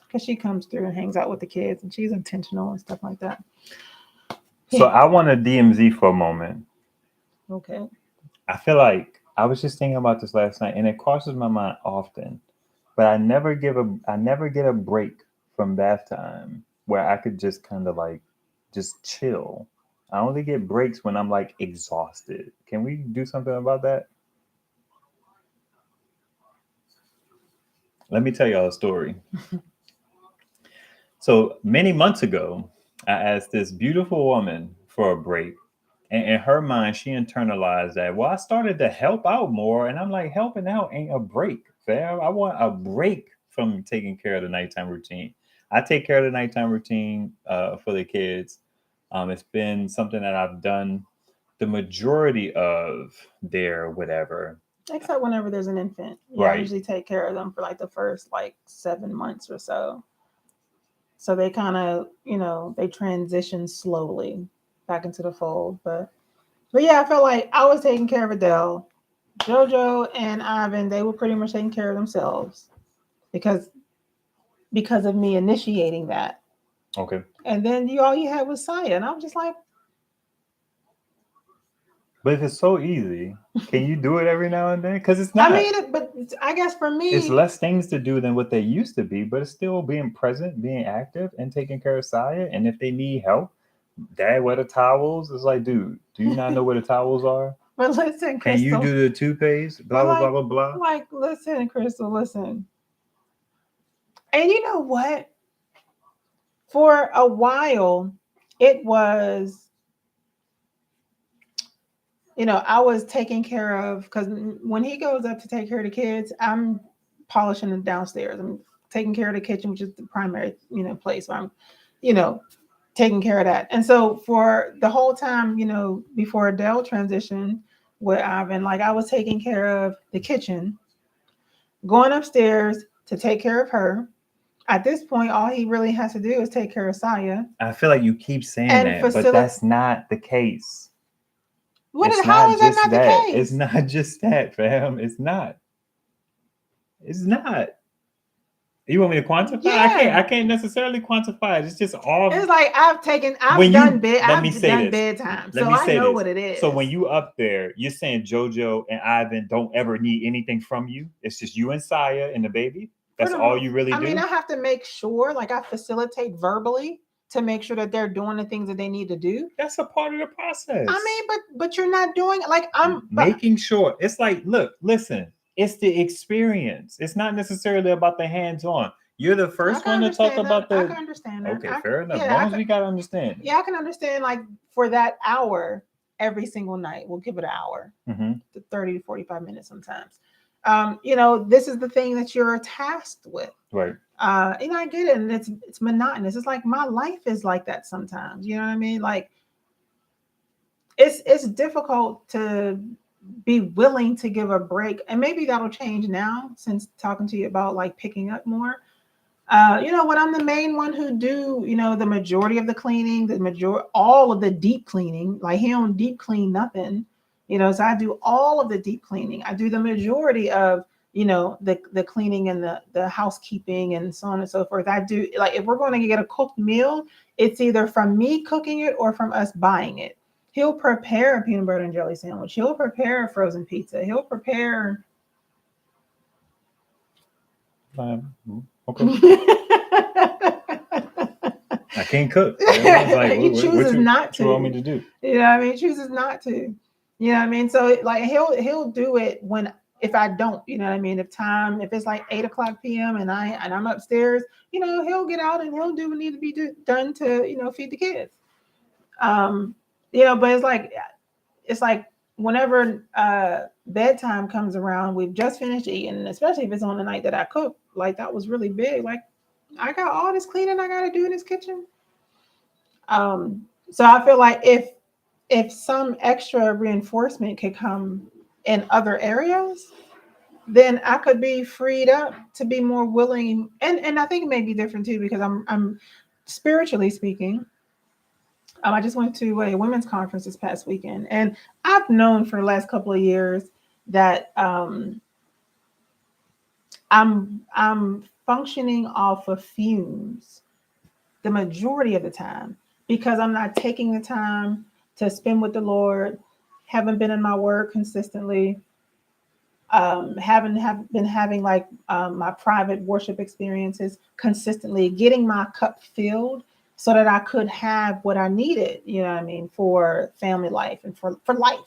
because she comes through and hangs out with the kids, and she's intentional and stuff like that. So I want to DMZ for a moment. Okay. I feel like I was just thinking about this last night, and it crosses my mind often. But I never get a break from bath time where I could just kind of like just chill. I only get breaks when I'm like exhausted. Can we do something about that? Let me tell y'all a story. So many months ago, I asked this beautiful woman for a break. And in her mind, she internalized that. Well, I started to help out more. And I'm like, helping out ain't a break, fam. I want a break from taking care of the nighttime routine. I take care of the nighttime routine for the kids. It's been something that I've done the majority of their whatever. Except whenever there's an infant. Yeah, I Right. usually take care of them for like the first like 7 months or so. So they kind of, they transition slowly back into the fold. But yeah, I felt like I was taking care of Adele. Jojo and Ivan, they were pretty much taking care of themselves because of me initiating that. Okay. And then all you had was Saya, and I was just like, But if it's so easy, can you do it every now and then? Because it's not. I mean, but I guess for me, It's less things to do than what they used to be, but it's still being present, being active, and taking care of Saya. And if they need help, Dad, where the towels? It's like, dude, do you not know where the towels are? But listen, Can you Crystal. do the toothpaste? Blah blah blah blah blah. Like, listen, Crystal, listen. And you know what? For a while, it was, I was taking care of because when he goes up to take care of the kids, I'm polishing them downstairs. I'm taking care of the kitchen, which is the primary, place where I'm, you know, taking care of that. And so for the whole time, before Adele transitioned with Ivan, like I was taking care of the kitchen, going upstairs to take care of her. At this point, all he really has to do is take care of Saya. I feel like you keep saying And that, but that's not the case. How is that not the case? It's not just that, fam. It's not. It's not. You want me to quantify? Yeah. I can't necessarily quantify it. It's just all. It's like I've When you done let me say this. bedtime, Let so me I say know this. what it is. So when you up there, you're saying JoJo and Ivan don't ever need anything from you. It's just you and Saya and the baby. That's all you really do. I mean, I have to make sure, like, I facilitate verbally to make sure that they're doing the things that they need to do. That's a part of the process. I mean, but you're not doing it. Like, I'm making sure. It's like, look, listen. It's the experience. It's not necessarily about the hands-on. You're the first one to talk about the. I can understand that. Okay, fair enough. As long as we gotta understand. Yeah, I can understand. Like, for that hour every single night, we'll give it an hour, 30 to 45 minutes sometimes. You know, this is the thing that you're tasked with. Right. You know, I get it, and it's monotonous. It's like my life is like that sometimes. You know what I mean? Like, it's difficult to be willing to give a break, and maybe that'll change now since talking to you about like picking up more. You know, when I'm the main one who do, you know, the majority of the cleaning, all of the deep cleaning, like he don't deep clean nothing, you know, so I do all of the deep cleaning. I do the majority of, you know, the cleaning and the housekeeping and so on and so forth. I do, like, if we're going to get a cooked meal, it's either from me cooking it or from us buying it. He'll prepare a peanut butter and jelly sandwich. He'll prepare a frozen pizza. He'll prepare. Okay. I can't cook. Like, he chooses not to. What you want me to do? You know what I mean? He chooses not to. You know what I mean? So like he'll do it when, if I don't, you know what I mean? If it's like 8:00 p.m. and I'm upstairs, you know, he'll get out and he'll do what needs to be done to, you know, feed the kids. You know, but it's like whenever bedtime comes around, we've just finished eating, and especially if it's on the night that I cook, like that was really big. Like, I got all this cleaning I gotta do in this kitchen. So I feel like if some extra reinforcement could come in other areas, then I could be freed up to be more willing. And I think it may be different too, because I'm spiritually speaking. I just went to a women's conference this past weekend, and I've known for the last couple of years that I'm functioning off of fumes the majority of the time, because I'm not taking the time to spend with the Lord, haven't been in my word consistently, haven't been having like my private worship experiences consistently, getting my cup filled so that I could have what I needed, you know what I mean, for family life and for life.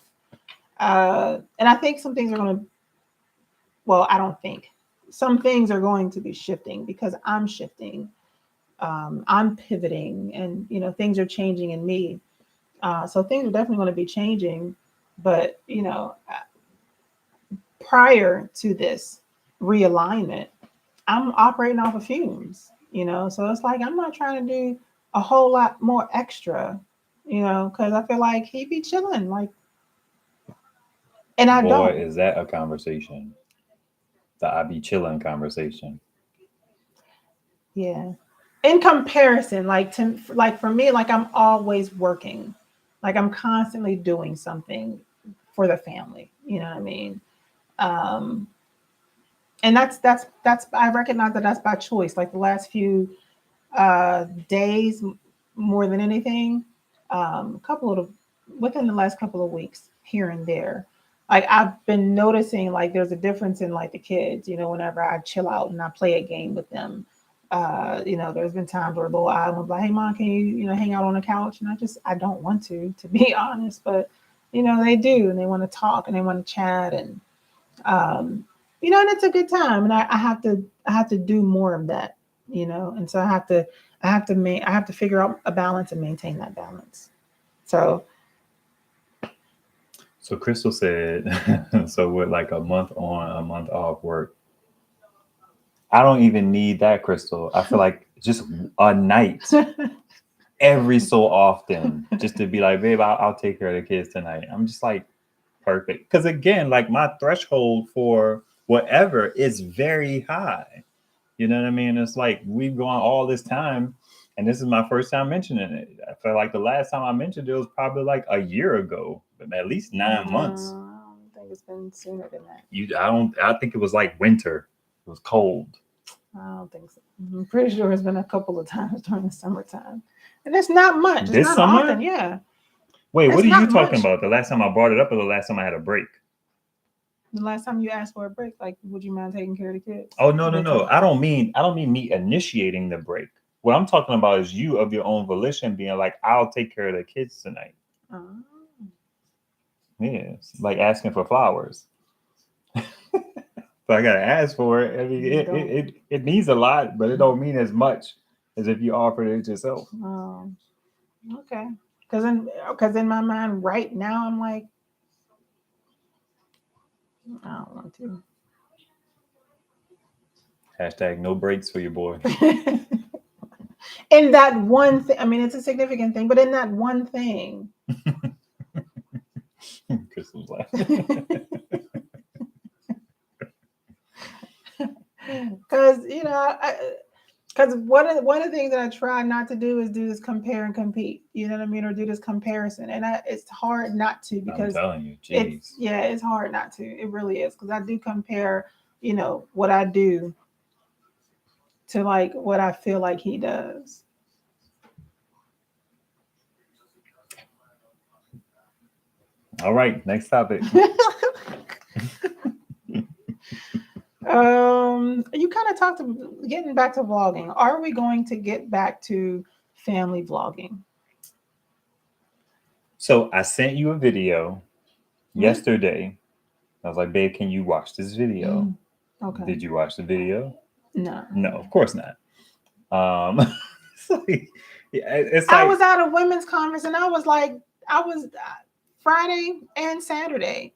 And I think some things are going to, well, I don't think, some things are going to be shifting because I'm shifting. I'm pivoting, and you know, things are changing in me. So things are definitely going to be changing. But you know, prior to this realignment, I'm operating off of fumes. You know, so it's like I'm not trying to do a whole lot more extra. You know, because I feel like he be chilling, like, and I don't. Boy, is that a conversation? The I be chilling conversation. Yeah. In comparison, like for me, like I'm always working, like I'm constantly doing something for the family. You know what I mean? Um, and that's I recognize that that's by choice. Like the last few days, more than anything, couple of within the last couple of weeks, here and there. Like I've been noticing, like there's a difference in like the kids. You know, whenever I chill out and I play a game with them, you know, there's been times where little I was like, "Hey, mom, can you hang out on the couch?" And I don't want to be honest, but you know, they do, and they want to talk and they want to chat, and um, you know, and it's a good time, and I have to do more of that, you know, and so I have to figure out a balance and maintain that balance. So So Crystal said, so with like a month on, a month off work, I don't even need that, Crystal. I feel like just a night every so often, just to be like, babe, I'll take care of the kids tonight. I'm just like, perfect. Because again, like my threshold for whatever is very high. You know what I mean? It's like we've gone all this time, and this is my first time mentioning it. I feel like the last time I mentioned it was probably like a year ago. but at least 9 months. I don't think it's been sooner than that. I think it was like winter. It was cold. I don't think so. I'm pretty sure it's been a couple of times during the summertime, and it's not much. It's This not summer? often. Yeah. Wait, It's what are not you talking much. about? The last time I brought it up or the last time I had a break? The last time you asked for a break, like, would you mind taking care of the kids? Oh, no. They told- I don't mean me initiating the break. What I'm talking about is you of your own volition being like, I'll take care of the kids tonight. Oh. Yeah, it's like asking for flowers. So I gotta ask for it. I mean, You don't. it means a lot, but it don't mean as much as if you offered it yourself. Okay. Because in my mind right now, I'm like, I don't want to. Hashtag no breaks for your boy. In that one thing, I mean, it's a significant thing, but in that one thing, Crystal's laughing. because because one of the things that I try not to do is do this compare and compete. You know what I mean, or do this comparison, and it's hard not to I'm because telling you, jeez. it's hard not to. It really is because I do compare, what I do to like what I feel like he does. All right, next topic. You kind of talked about getting back to vlogging. Are we going to get back to family vlogging? So I sent you a video Mhm. yesterday. I was like, babe, can you watch this video? Okay. Did you watch the video? No. No, of course not. It's like, I was at a women's conference and I was Friday and Saturday.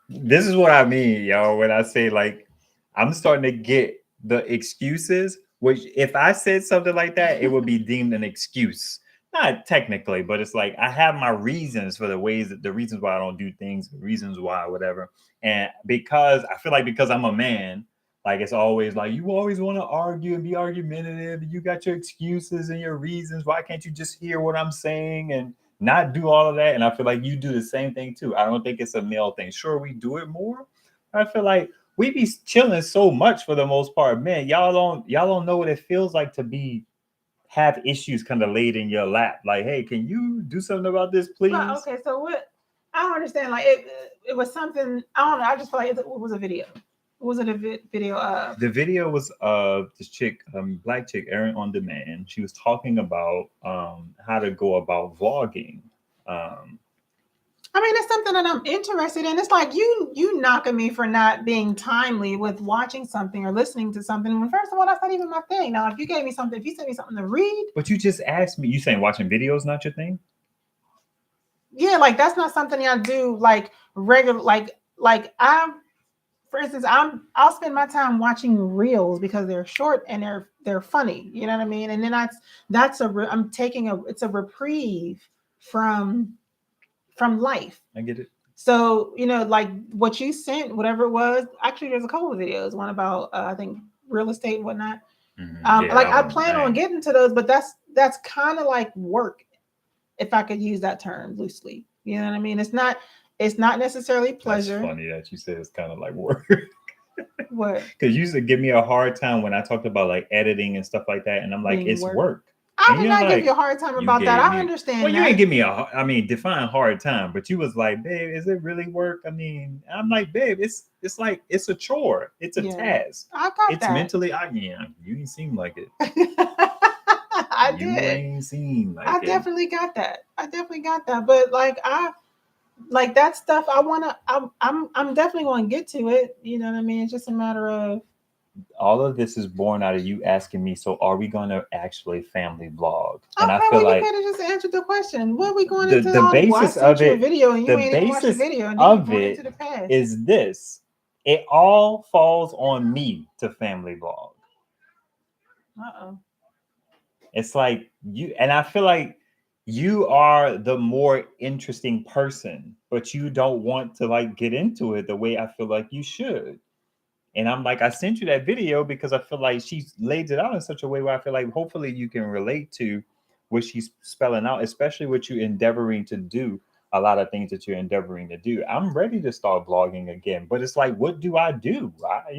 This is what I mean, yo, when I say like I'm starting to get the excuses, which if I said something like that, it would be deemed an excuse. Not technically, but it's like I have my reasons for the reasons why I don't do things, the reasons why, whatever. And because I feel like because I'm a man, like it's always like you always want to argue and be argumentative. You got your excuses and your reasons. Why can't you just hear what I'm saying and not do all of that? And I feel like you do the same thing too. I don't think it's a male thing. Sure, we do it more. I feel like we be chilling so much for the most part. Man, y'all don't know what it feels like to have issues kind of laid in your lap. Like, hey, can you do something about this, please? But, okay, so what? I don't understand. Like it was something. I don't know. I just feel like it was a video. Was it a video of? The video was of this chick, black chick, Erin on Demand. She was talking about how to go about vlogging. I mean, it's something that I'm interested in. It's like you knocking me for not being timely with watching something or listening to something. When first of all, that's not even my thing. Now, if you sent me something to read, but you just asked me. You saying watching videos not your thing? Yeah, like that's not something I do like regular. For instance, I'll spend my time watching reels because they're short and they're funny. You know what I mean? And then I'm taking it's a reprieve from life. I get it. So, like what you sent, whatever it was, actually, there's a couple of videos, one about, I think, real estate and whatnot. I plan on getting to those, but that's kind of like work, if I could use that term loosely. You know what I mean? It's not necessarily pleasure. That's funny that you said it's kind of like work. What? Because you used to give me a hard time when I talked about like editing and stuff like that. And I'm like, it's work. I did not give you a hard time about that. I understand. Well, you ain't give me define hard time, but you was like, babe, is it really work? I mean, I'm like, babe, it's like it's a chore, it's a task. I got it's that. Mentally, you ain't seem like it. I you did. Ain't seem like I it. definitely got that. But like that stuff. I'm definitely going to get to it. You know what I mean? It's just a matter of. All of this is born out of you asking me, so are we going to actually family vlog? And I feel like you could have just answered the question. What are we going into? The basis of it, video and you ain't even watched the video, and of it into the past. Is this. It all falls on me to family vlog. Uh-oh. It's like you, and I feel like you are the more interesting person, but you don't want to like get into it the way I feel like you should. And I'm like, I sent you that video because I feel like she laid it out in such a way where I feel like hopefully you can relate to what she's spelling out, especially what you're endeavoring to do. A lot of things that you're endeavoring to do. I'm ready to start vlogging again, but it's like, what do I do? You know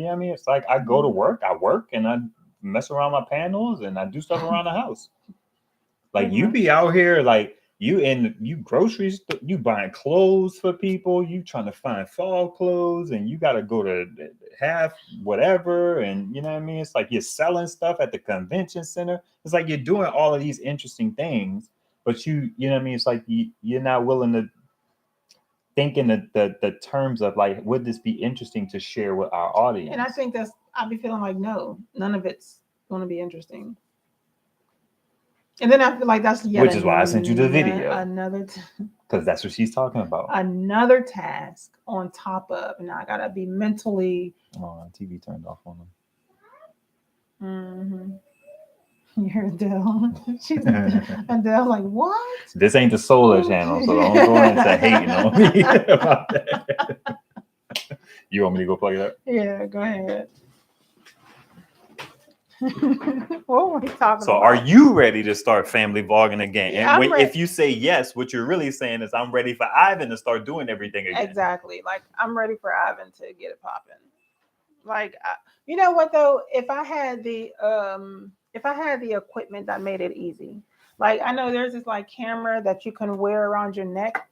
what I mean? It's like I go to work, and I mess around my panels, and I do stuff around the house. Like you be out here, like you groceries, you buying clothes for people, you trying to find fall clothes, and you got to go to half whatever, and you know what I mean? It's like you're selling stuff at the convention center. It's like you're doing all of these interesting things, but you know what I mean? It's like you're not willing to think in the terms of like, would this be interesting to share with our audience? And I think I'll be feeling like, no, none of it's going to be interesting. And then I feel like that's which is why I sent you the video. Another, because that's what she's talking about. Another task on top of, and I gotta be mentally. Oh, TV turned off on them. Mm-hmm. You're Adele. She's Adele. Like what? This ain't the solar channel, so don't go into hating on me about that. You want me to go plug it up? Yeah, go ahead. What were we talking about? So are you ready to start family vlogging again? Yeah, and if you say yes, what you're really saying is I'm ready for Ivan to start doing everything again. Exactly. Like I'm ready for Ivan to get it popping. Like you know what though? If I had the equipment that made it easy. Like I know there's this like camera that you can wear around your neck.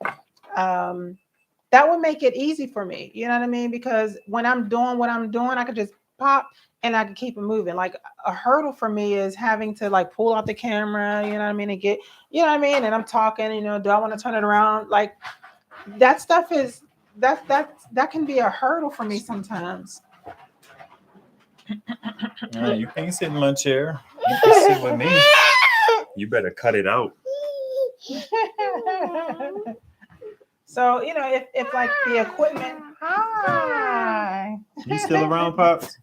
That would make it easy for me. You know what I mean? Because when I'm doing what I'm doing, I could just pop and I can keep it moving. Like a hurdle for me is having to like pull out the camera, you know what I mean, and get, you know what I mean, and I'm talking, you know, do I want to turn it around? Like that stuff is that can be a hurdle for me sometimes. You can't sit in my chair. You can sit with me. You better cut it out. So, you know, if like the equipment, hi. You still around, Pops?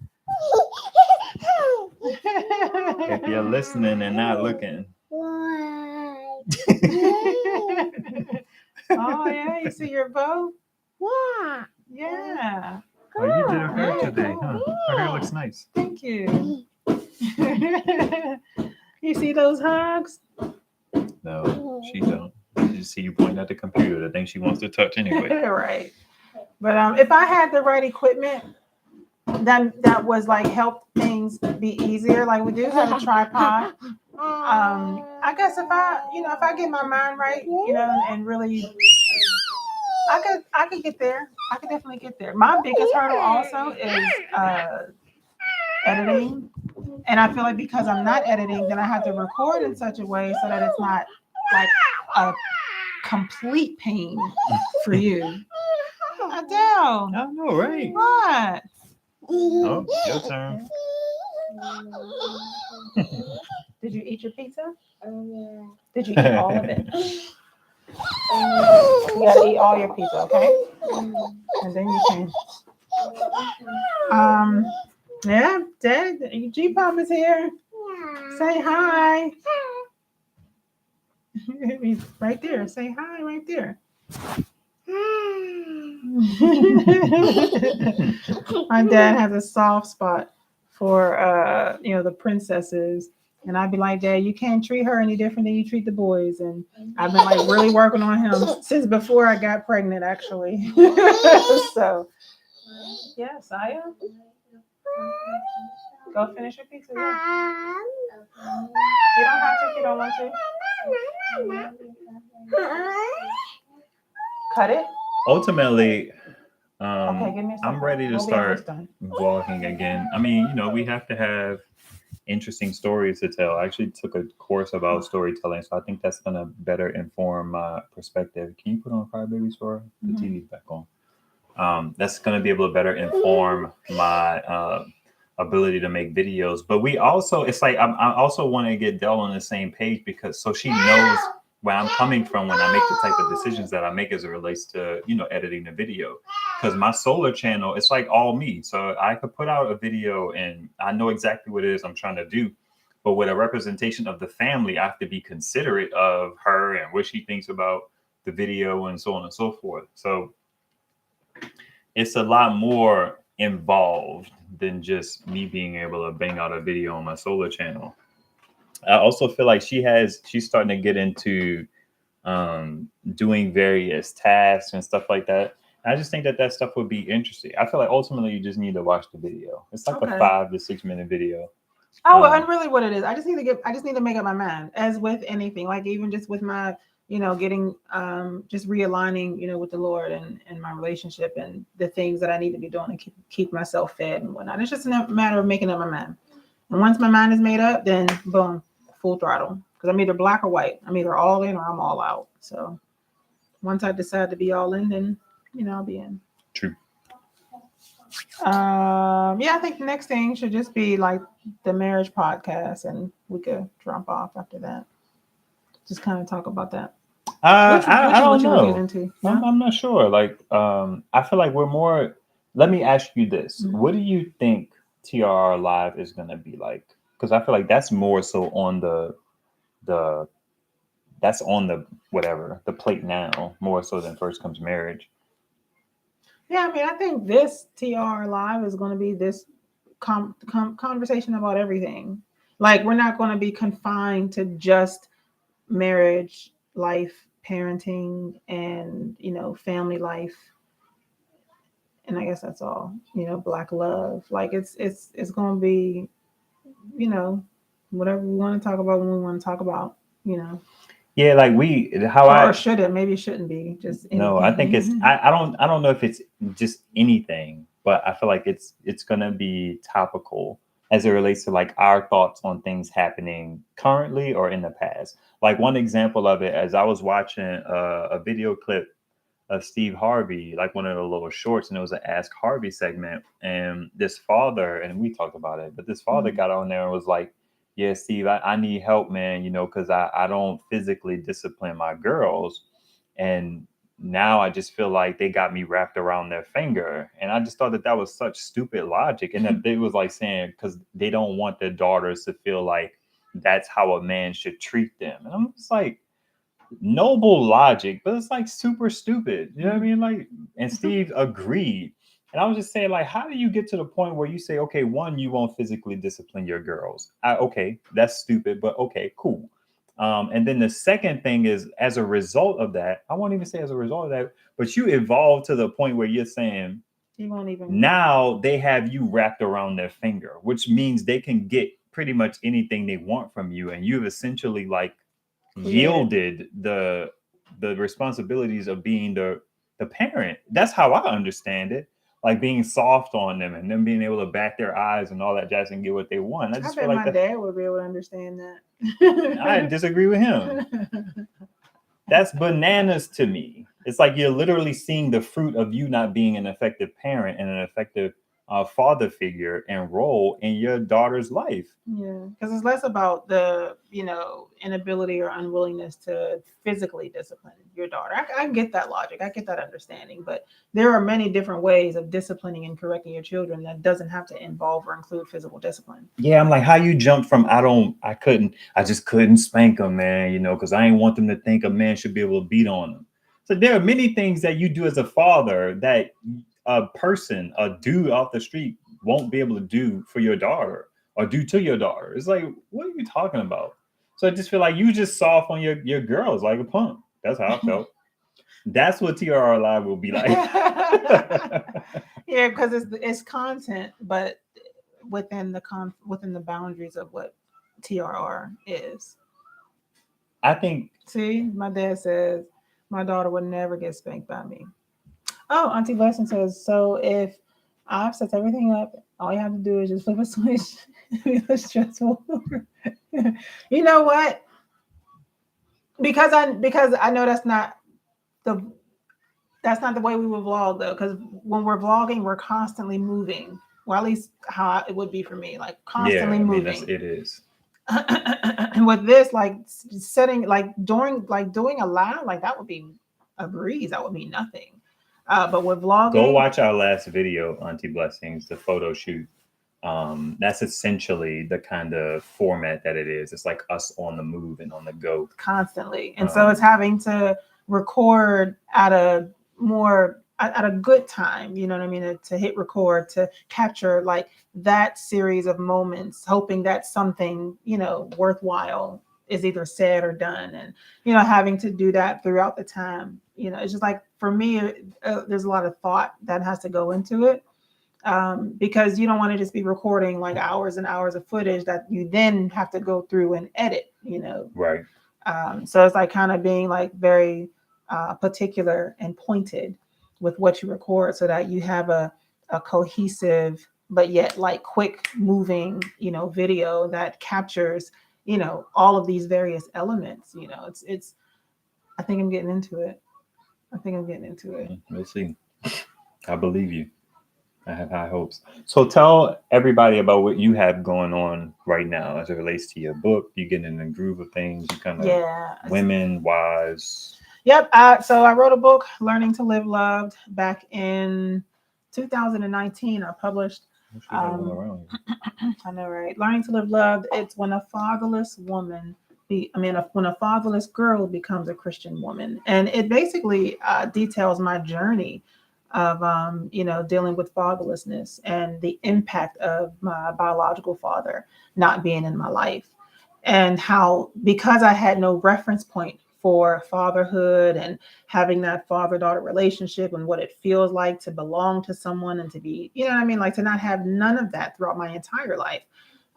If you're listening and not looking. Oh yeah, you see your bow? Yeah. Oh, you did her hair today, huh? Her hair looks nice. Thank you. You see those hugs? No, she don't. You see you pointing at the computer, the thing she wants to touch anyway. Right. But if I had the right equipment that was like help things be easier, like we do have a tripod. I guess if I get my mind right, you know, and really I could get there. I could definitely get there. My biggest hurdle also is editing. And I feel like because I'm not editing, then I have to record in such a way so that it's not like a complete pain for you. Adele. I know, right? What? Oh, your turn. Did you eat your pizza? Did you eat all of it? You gotta eat all your pizza, okay? And then you can. Yeah, Dad, G-Pop is here. Say hi. Right there. Say hi right there. My dad has a soft spot for the princesses. And I'd be like, Dad, you can't treat her any different than you treat the boys. And I've been like really working on him since before I got pregnant, actually. So, yeah, Saya. Go finish your pizza. Yeah. You don't have to if you don't want to. Cut it. Ultimately, Okay, I'm ready to start vlogging again. I mean, you know, we have to have interesting stories to tell. I actually took a course about storytelling, so I think that's going to better inform my perspective. Can you put on Crybaby Story? The TV's back on. That's going to be able to better inform my ability to make videos. But we also, it's like I also want to get Dell on the same page because so she knows where I'm coming from when I make the type of decisions that I make as it relates to, you know, editing the video. Because my solar channel, it's like all me. So I could put out a video and I know exactly what it is I'm trying to do. But with a representation of the family, I have to be considerate of her and what she thinks about the video and so on and so forth. So it's a lot more involved than just me being able to bang out a video on my solar channel. I also feel like she's starting to get into doing various tasks and stuff like that. And I just think that that stuff would be interesting. I feel like ultimately you just need to watch the video. It's like a Okay. 5 to 6 minute video. Oh, and really what it is, I just need to make up my mind, as with anything, like even just with my, getting, just realigning, with the Lord and my relationship and the things that I need to be doing to keep myself fed and whatnot. It's just a matter of making up my mind. And once my mind is made up, then boom, full throttle. Because I'm either black or white. I'm either all in or I'm all out. So once I decide to be all in, then, I'll be in. True. Yeah, I think the next thing should just be like the marriage podcast, and we could drop off after that. Just kind of talk about that. I don't what you want to know. get into? Yeah? I'm not sure. Like, I feel like we're more. Let me ask you this: Mhm. what do you think TRR Live is going to be like? Because I feel like that's more so on the that's on the whatever the plate now, more so than First Comes Marriage. Yeah, I mean, I think this TR Live is going to be this conversation about everything. Like, we're not going to be confined to just marriage, life, parenting, and family life. And I guess that's all. Black love. Like, it's going to be, you know, whatever we want to talk about when we want to talk about. You know, Yeah, like how or I should it? Maybe it shouldn't be just no, I think it's anything. I don't know if it's just anything, but I feel like it's gonna be topical as it relates to like our thoughts on things happening currently or in the past. Like one example of it, as I was watching a video clip of Steve Harvey, like one of the little shorts, and it was an Ask Harvey segment. And this father, and we talked about it, but this father got on there and was like, yeah, Steve, I need help, man, because I don't physically discipline my girls. And now I just feel like they got me wrapped around their finger. And I just thought that that was such stupid logic. And that they was like saying, because they don't want their daughters to feel like that's how a man should treat them. And I'm just like, noble logic, but it's like super stupid. You know what I mean? Like, and Steve agreed. And I was just saying, like, how do you get to the point where you say, okay, one, you won't physically discipline your girls? Okay, that's stupid, but okay, cool. And then the second thing is, as a result of that, I won't even say as a result of that, but you evolve to the point where you're saying, You won't even. now they have you wrapped around their finger, which means they can get pretty much anything they want from you, and you've essentially like yielded the responsibilities of being the parent. That's how I understand it. Like being soft on them and them being able to back their eyes and all that jazz and get what they want. I I just bet feel like my that dad would be able to understand that. I disagree with him. That's bananas to me. It's like you're literally seeing the fruit of you not being an effective parent and an effective father figure and role in your daughter's life. Yeah, because it's less about the inability or unwillingness to physically discipline your daughter. I get that logic, I get that understanding, but there are many different ways of disciplining and correcting your children that doesn't have to involve or include physical discipline. Yeah, I'm like, how you jump from I just couldn't spank them, man, because I ain't want them to think a man should be able to beat on them. So there are many things that you do as a father that a person, a dude off the street won't be able to do for your daughter or do to your daughter. It's like, what are you talking about? So I just feel like you just soft on your girls like a punk. That's how I felt. That's what TRR Live will be like. Yeah, because it's content, but within the boundaries of what TRR is. I think. See, my dad says my daughter would never get spanked by me. Oh, Auntie Blessing says, so if I've set everything up, all you have to do is just flip a switch. It's stressful. You know what? Because I know the that's not the way we would vlog though. Because when we're vlogging, we're constantly moving. Well, at least how it would be for me, like constantly Yeah, I mean moving. it is. And with this, like setting, like doing a live, like that would be a breeze. That would be nothing. But with vlogging, go watch our last video, Auntie Blessings, the photo shoot. That's essentially the kind of format that it is. It's like us on the move and on the go constantly, and so it's having to record at a more at a good time, you know what I mean, to hit record, to capture like that series of moments, hoping that something, you know, worthwhile is either said or done. And, you know, having to do that throughout the time, you know, it's just like for me, there's a lot of thought that has to go into it. Because you don't want to just be recording like hours and hours of footage that you then have to go through and edit, you know. Right. So it's like kind of being like very particular and pointed with what you record so that you have a cohesive but yet like quick moving, you know, video that captures, you know, all of these various elements. You know, it's I think I'm getting into it. I think I'm getting into it. We'll see. I believe you. I have high hopes. So tell everybody about what you have going on right now as it relates to your book. You getting in the groove of things. You kind of Yeah. women wise. Yep. So I wrote a book, Learning to Live Loved, back in 2019. I published. What you have going around here? I know, right? Learning to Live Loved. It's when a fatherless woman, when a fatherless girl becomes a Christian woman, and it basically details my journey of, you know, dealing with fatherlessness and the impact of my biological father not being in my life, and how because I had no reference point for fatherhood and having that father-daughter relationship and what it feels like to belong to someone and to be, you know what I mean, like to not have none of that throughout my entire life.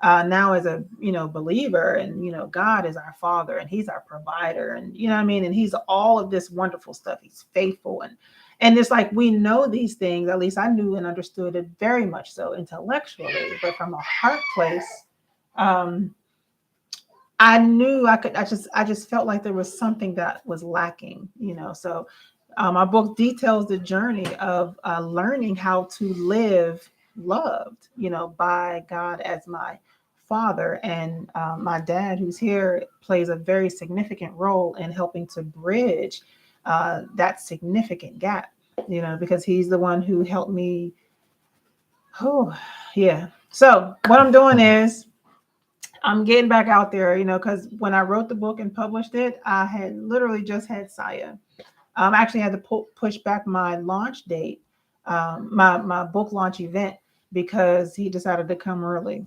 Now as a, you know, believer, and you know, God is our father and he's our provider, and you know what I mean, and he's all of this wonderful stuff. He's faithful, and it's like we know these things, at least I knew and understood it very much so intellectually, but from a heart place, um I knew I could. I just felt like there was something that was lacking, you know. So, my book details the journey of learning how to live loved, you know, by God as my father, and my dad, who's here, plays a very significant role in helping to bridge that significant gap, you know, because he's the one who helped me. Oh, yeah. So what I'm doing is I'm getting back out there, you know, because when I wrote the book and published it, I had literally just had Saya. I actually had to push back my launch date, my book launch event, because he decided to come early.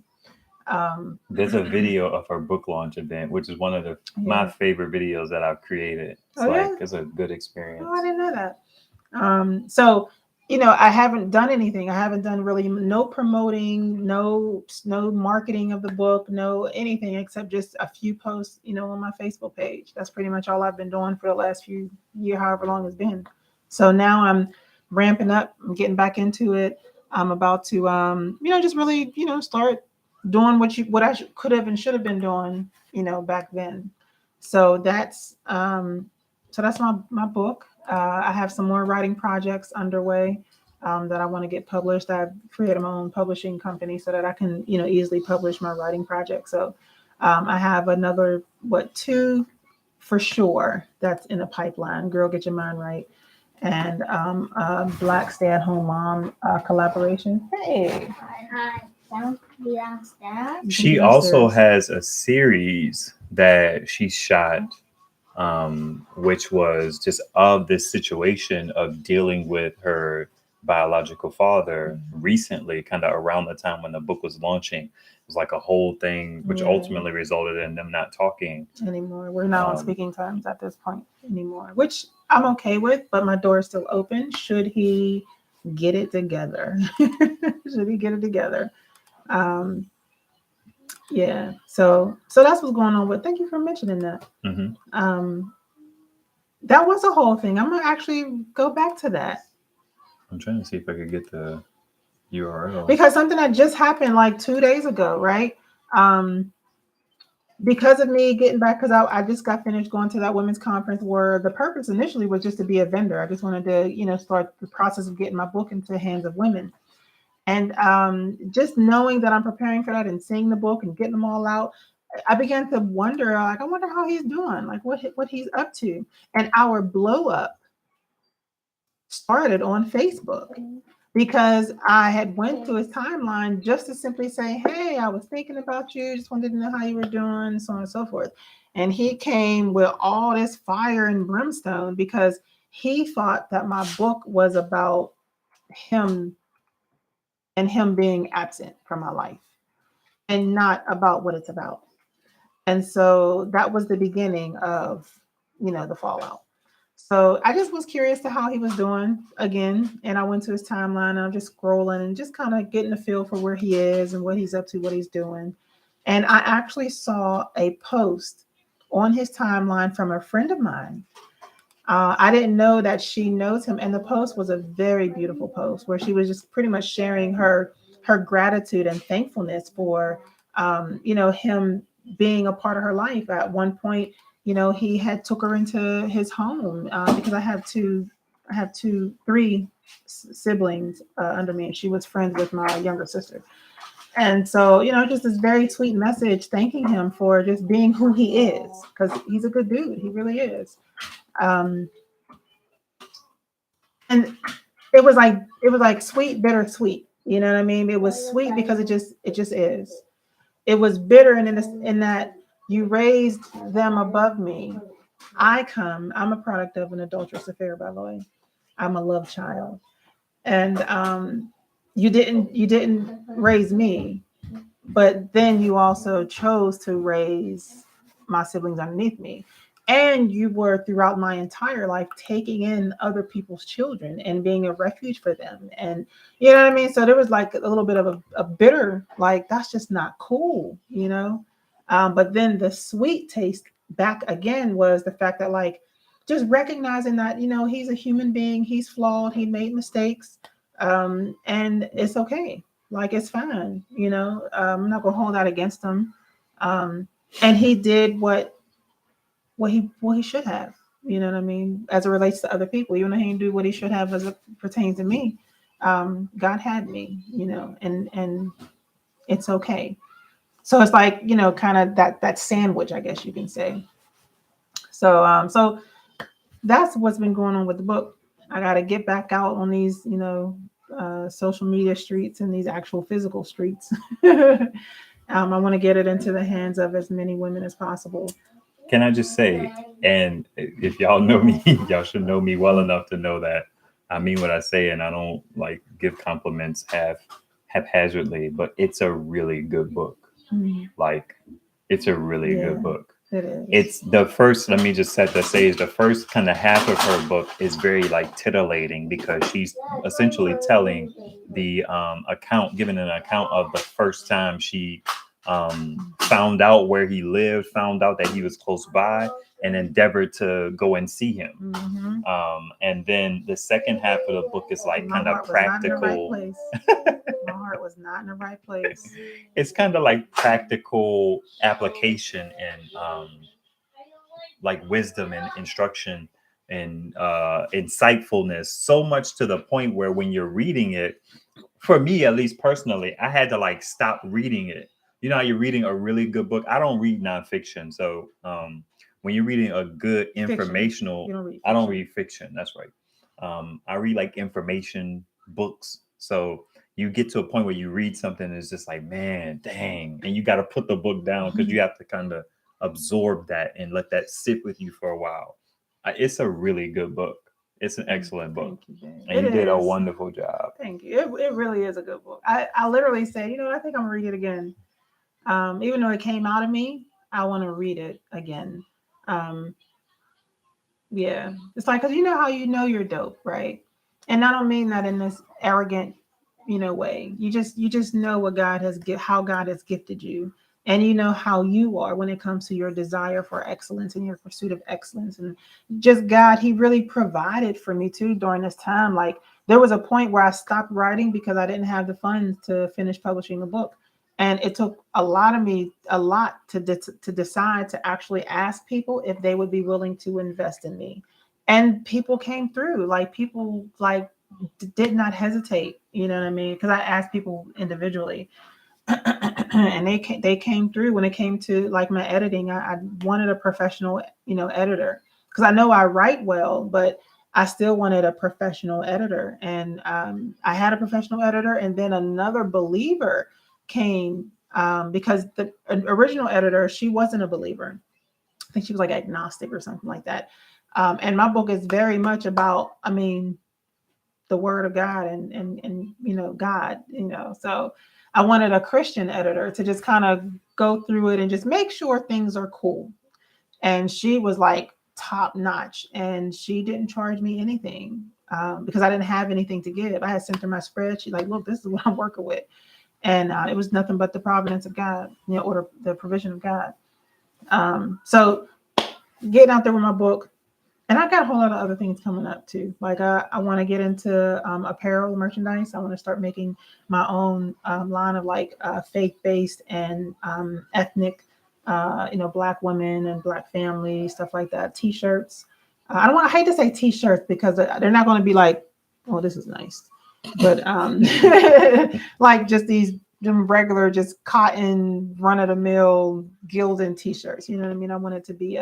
There's a video of our book launch event, which is one of my Yeah. favorite videos that I've created. It's Oh, like yeah? it's a good experience. Oh, I didn't know that. So you know, I haven't done anything. I haven't done really no promoting, no marketing of the book, no anything except just a few posts, you know, on my Facebook page. That's pretty much all I've been doing for the last few year, however long it's been. So now I'm ramping up. I'm getting back into it. I'm about to, you know, just really, you know, start doing what I could have and should have been doing, you know, back then. So that's my book. I have some more writing projects underway that I want to get published. I've created my own publishing company so that I can, you know, easily publish my writing project. So I have another two for sure that's in the pipeline. Girl, get your mind right, and Black Stay-at-Home Mom collaboration. Hey, Hi, don't be downstairs. you can She be also upstairs. has a series that she shot, which was just of this situation of dealing with her biological father recently, kind of around the time when the book was launching. It was like a whole thing, which Yeah. ultimately resulted in them not talking. Anymore. We're not on Um, speaking terms at this point anymore, which I'm okay with, but my door is still open. Should he get it together? Should he get it together? Um, yeah. So that's what's going on. But thank you for mentioning that. mhm. Um, that was a whole thing. I'm gonna actually go back to that I'm trying to see if I could get the URL. because something that just happened like 2 days ago, right? Um, because of me getting back, because I just got finished going to that women's conference where the purpose initially was just to be a vendor. I just wanted to, you know, start the process of getting my book into the hands of women. And just knowing that I'm preparing for that and seeing the book and getting them all out, I began to wonder, like, I wonder how he's doing, like what he's up to. And our blow up started on Facebook because I had went through his timeline just to simply say, hey, I was thinking about you, just wanted to know how you were doing, so on and so forth. And he came with all this fire and brimstone because he thought that my book was about him and him being absent from my life and not about what it's about. And so that was the beginning of, the fallout. So I just was curious to how he was doing again. And I went to his timeline and I'm just scrolling and just kind of getting a feel for where he is and what he's up to, what he's doing. And I actually saw a post on his timeline from a friend of mine. I didn't know that she knows him, and the post was a very beautiful post where she was just pretty much sharing her gratitude and thankfulness for, him being a part of her life. At one point, he had took her into his home because I have three siblings under me, and she was friends with my younger sister. And so, just this very sweet message thanking him for just being who he is, because he's a good dude. He really is. Um, and it was like sweet, bittersweet. You know what I mean? It was sweet because it just is. It was bitter in that you raised them above me. I'm a product of an adulterous affair, by the way. I'm a love child. And you didn't raise me, but then you also chose to raise my siblings underneath me. And you were throughout my entire life taking in other people's children and being a refuge for them. And you know what I mean? So there was like a little bit of a bitter, like, that's just not cool. But then the sweet taste back again was the fact that, like, just recognizing that, he's a human being, he's flawed, he made mistakes, and it's okay, like, it's fine. I'm not gonna hold that against him. Um, and he did what he should have. You know what I mean? As it relates to other people, even though he didn't do what he should have as it pertains to me. God had me, and it's okay. So it's like, kind of that sandwich, I guess you can say. So that's what's been going on with the book. I got to get back out on these, social media streets and these actual physical streets. I want to get it into the hands of as many women as possible. Can I just say, and if y'all know me, y'all should know me well enough to know that I mean what I say, and I don't like give compliments haphazardly, but it's a really good book. Mhm. Like, it's a really Yeah, good book. it is. It's the first, let me just set the stage. The first kind of half of her book is very like titillating because she's essentially telling the account, giving an account of the first time she found out where he lived, found out that he was close by, and endeavored to go and see him. Mhm. And then the second half of the book is like My kind of heart was not in the right practical. place. My heart was not in the right place. It's kind of like practical application and like wisdom and instruction and insightfulness, so much to the point where when you're reading it, for me at least personally, I had to like stop reading it. You know how you're reading a really good book? I don't read nonfiction. So when you're reading a good informational, You don't read I don't fiction. read fiction. That's right. I read like information books. So you get to a point where you read something and it's just like, man, dang. And you got to put the book down because you have to kind of absorb that and let that sit with you for a while. It's a really good book. It's an excellent book. Thank you, babe. And It you did a is. wonderful job. Thank you. It really is a good book. I literally say, I think I'm gonna read it again. Even though it came out of me, I want to read it again. Um, yeah, it's like, because you know how you're dope, right? And I don't mean that in this arrogant, way. You just know what how God has gifted you, and you know how you are when it comes to your desire for excellence and your pursuit of excellence, and just God, He really provided for me too during this time. Like, there was a point where I stopped writing because I didn't have the funds to finish publishing a book. And it took a lot to decide to actually ask people if they would be willing to invest in me. And people came through, like, people like did not hesitate, you know what I mean? Because I asked people individually, and they came through when it came to like my editing. I wanted a professional, editor, because I know I write well, but I still wanted a professional editor. And I had a professional editor, and then another believer came, because the original editor, she wasn't a believer. I think she was like agnostic or something like that. And my book is very much about, I mean, the word of God and God, So I wanted a Christian editor to just kind of go through it and just make sure things are cool. And she was like top notch, and she didn't charge me anything because I didn't have anything to give. I had sent her my spreadsheet, like, look, this is what I'm working with, and it was nothing but the providence of God, or the provision of God. So getting out there with my book. And I got a whole lot of other things coming up too. Like I want to get into apparel merchandise. I want to start making my own line of like faith-based and ethnic, Black women and Black families, stuff like that. T-shirts. I hate to say T-shirts because they're not going to be like, oh, this is nice, but like just these regular, just cotton, run-of-the-mill Gildan T-shirts. You know what I mean? I want it to be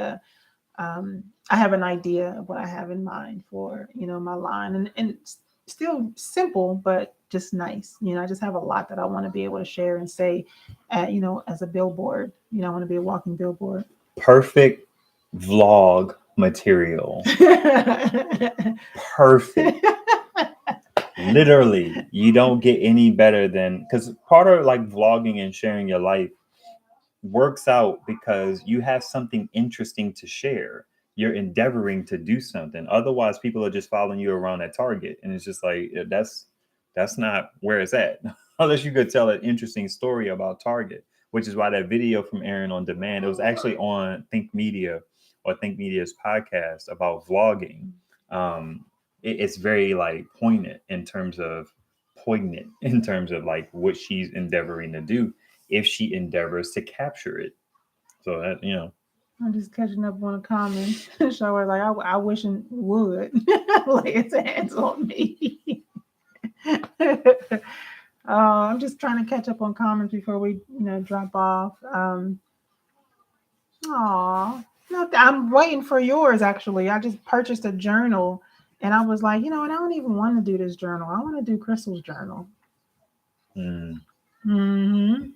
I have an idea of what I have in mind for, my line, and still simple, but just nice. I just have a lot that I want to be able to share and say, as a billboard. I want to be a walking billboard. Perfect vlog material. Perfect. Literally, you don't get any better than, because part of like vlogging and sharing your life works out because you have something interesting to share. You're endeavoring to do something. Otherwise, people are just following you around at Target, and it's just like that's not where it's at. Unless you could tell an interesting story about Target, which is why that video from Aaron on Demand, it was actually on Think Media or Think Media's podcast about vlogging. It's very like poignant in terms of like what she's endeavoring to do if she endeavors to capture it. So that, I'm just catching up on the comments. So we're like, I wish it would lay its hands on me. I'm just trying to catch up on comments before we, drop off. No, I'm waiting for yours. Actually, I just purchased a journal, and I was like, I don't even want to do this journal. I want to do Crystal's journal. And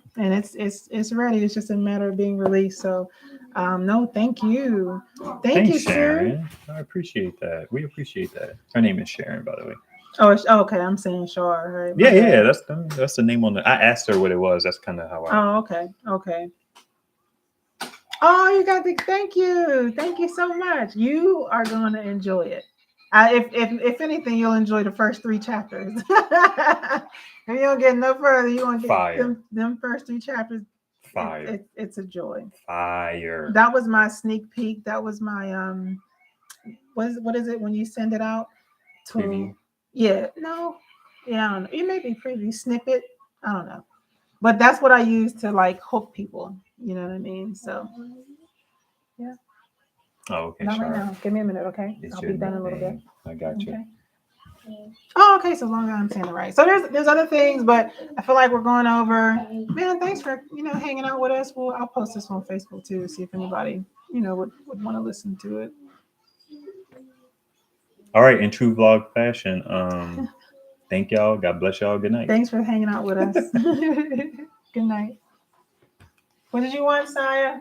it's ready. It's just a matter of being released. So, no, thank you. Thanks, you, Sharon. sir. I appreciate that. We appreciate that. Her name is Sharon, by the way. Oh, okay. I'm saying Shar. Right? Yeah. That's the name on the. I asked her what it was. That's kind of how I. Oh, okay. Oh, you got the. Thank you so much. You are going to enjoy it. If anything, you'll enjoy the first 3 chapters. If you don't get no further, you won't get them first 3 chapters. Fire. It's a joy. Fire. That was my sneak peek. That was my what is it when you send it out to? Preview. Yeah, no, yeah, I don't know. It may be preview snippet. I don't know, but that's what I use to like hook people. You know what I mean? So yeah. Oh, okay. Not right now. Give me a minute, okay? I'll be done in a little bit. I got you. Okay. Oh, okay. So long as I'm saying it right. So there's other things, but I feel like we're going over. Man, thanks for hanging out with us. I'll post this on Facebook too, see if anybody would want to listen to it. All right, in true vlog fashion, thank y'all. God bless y'all. Good night. Thanks for hanging out with us. Good night. What did you want, Saya?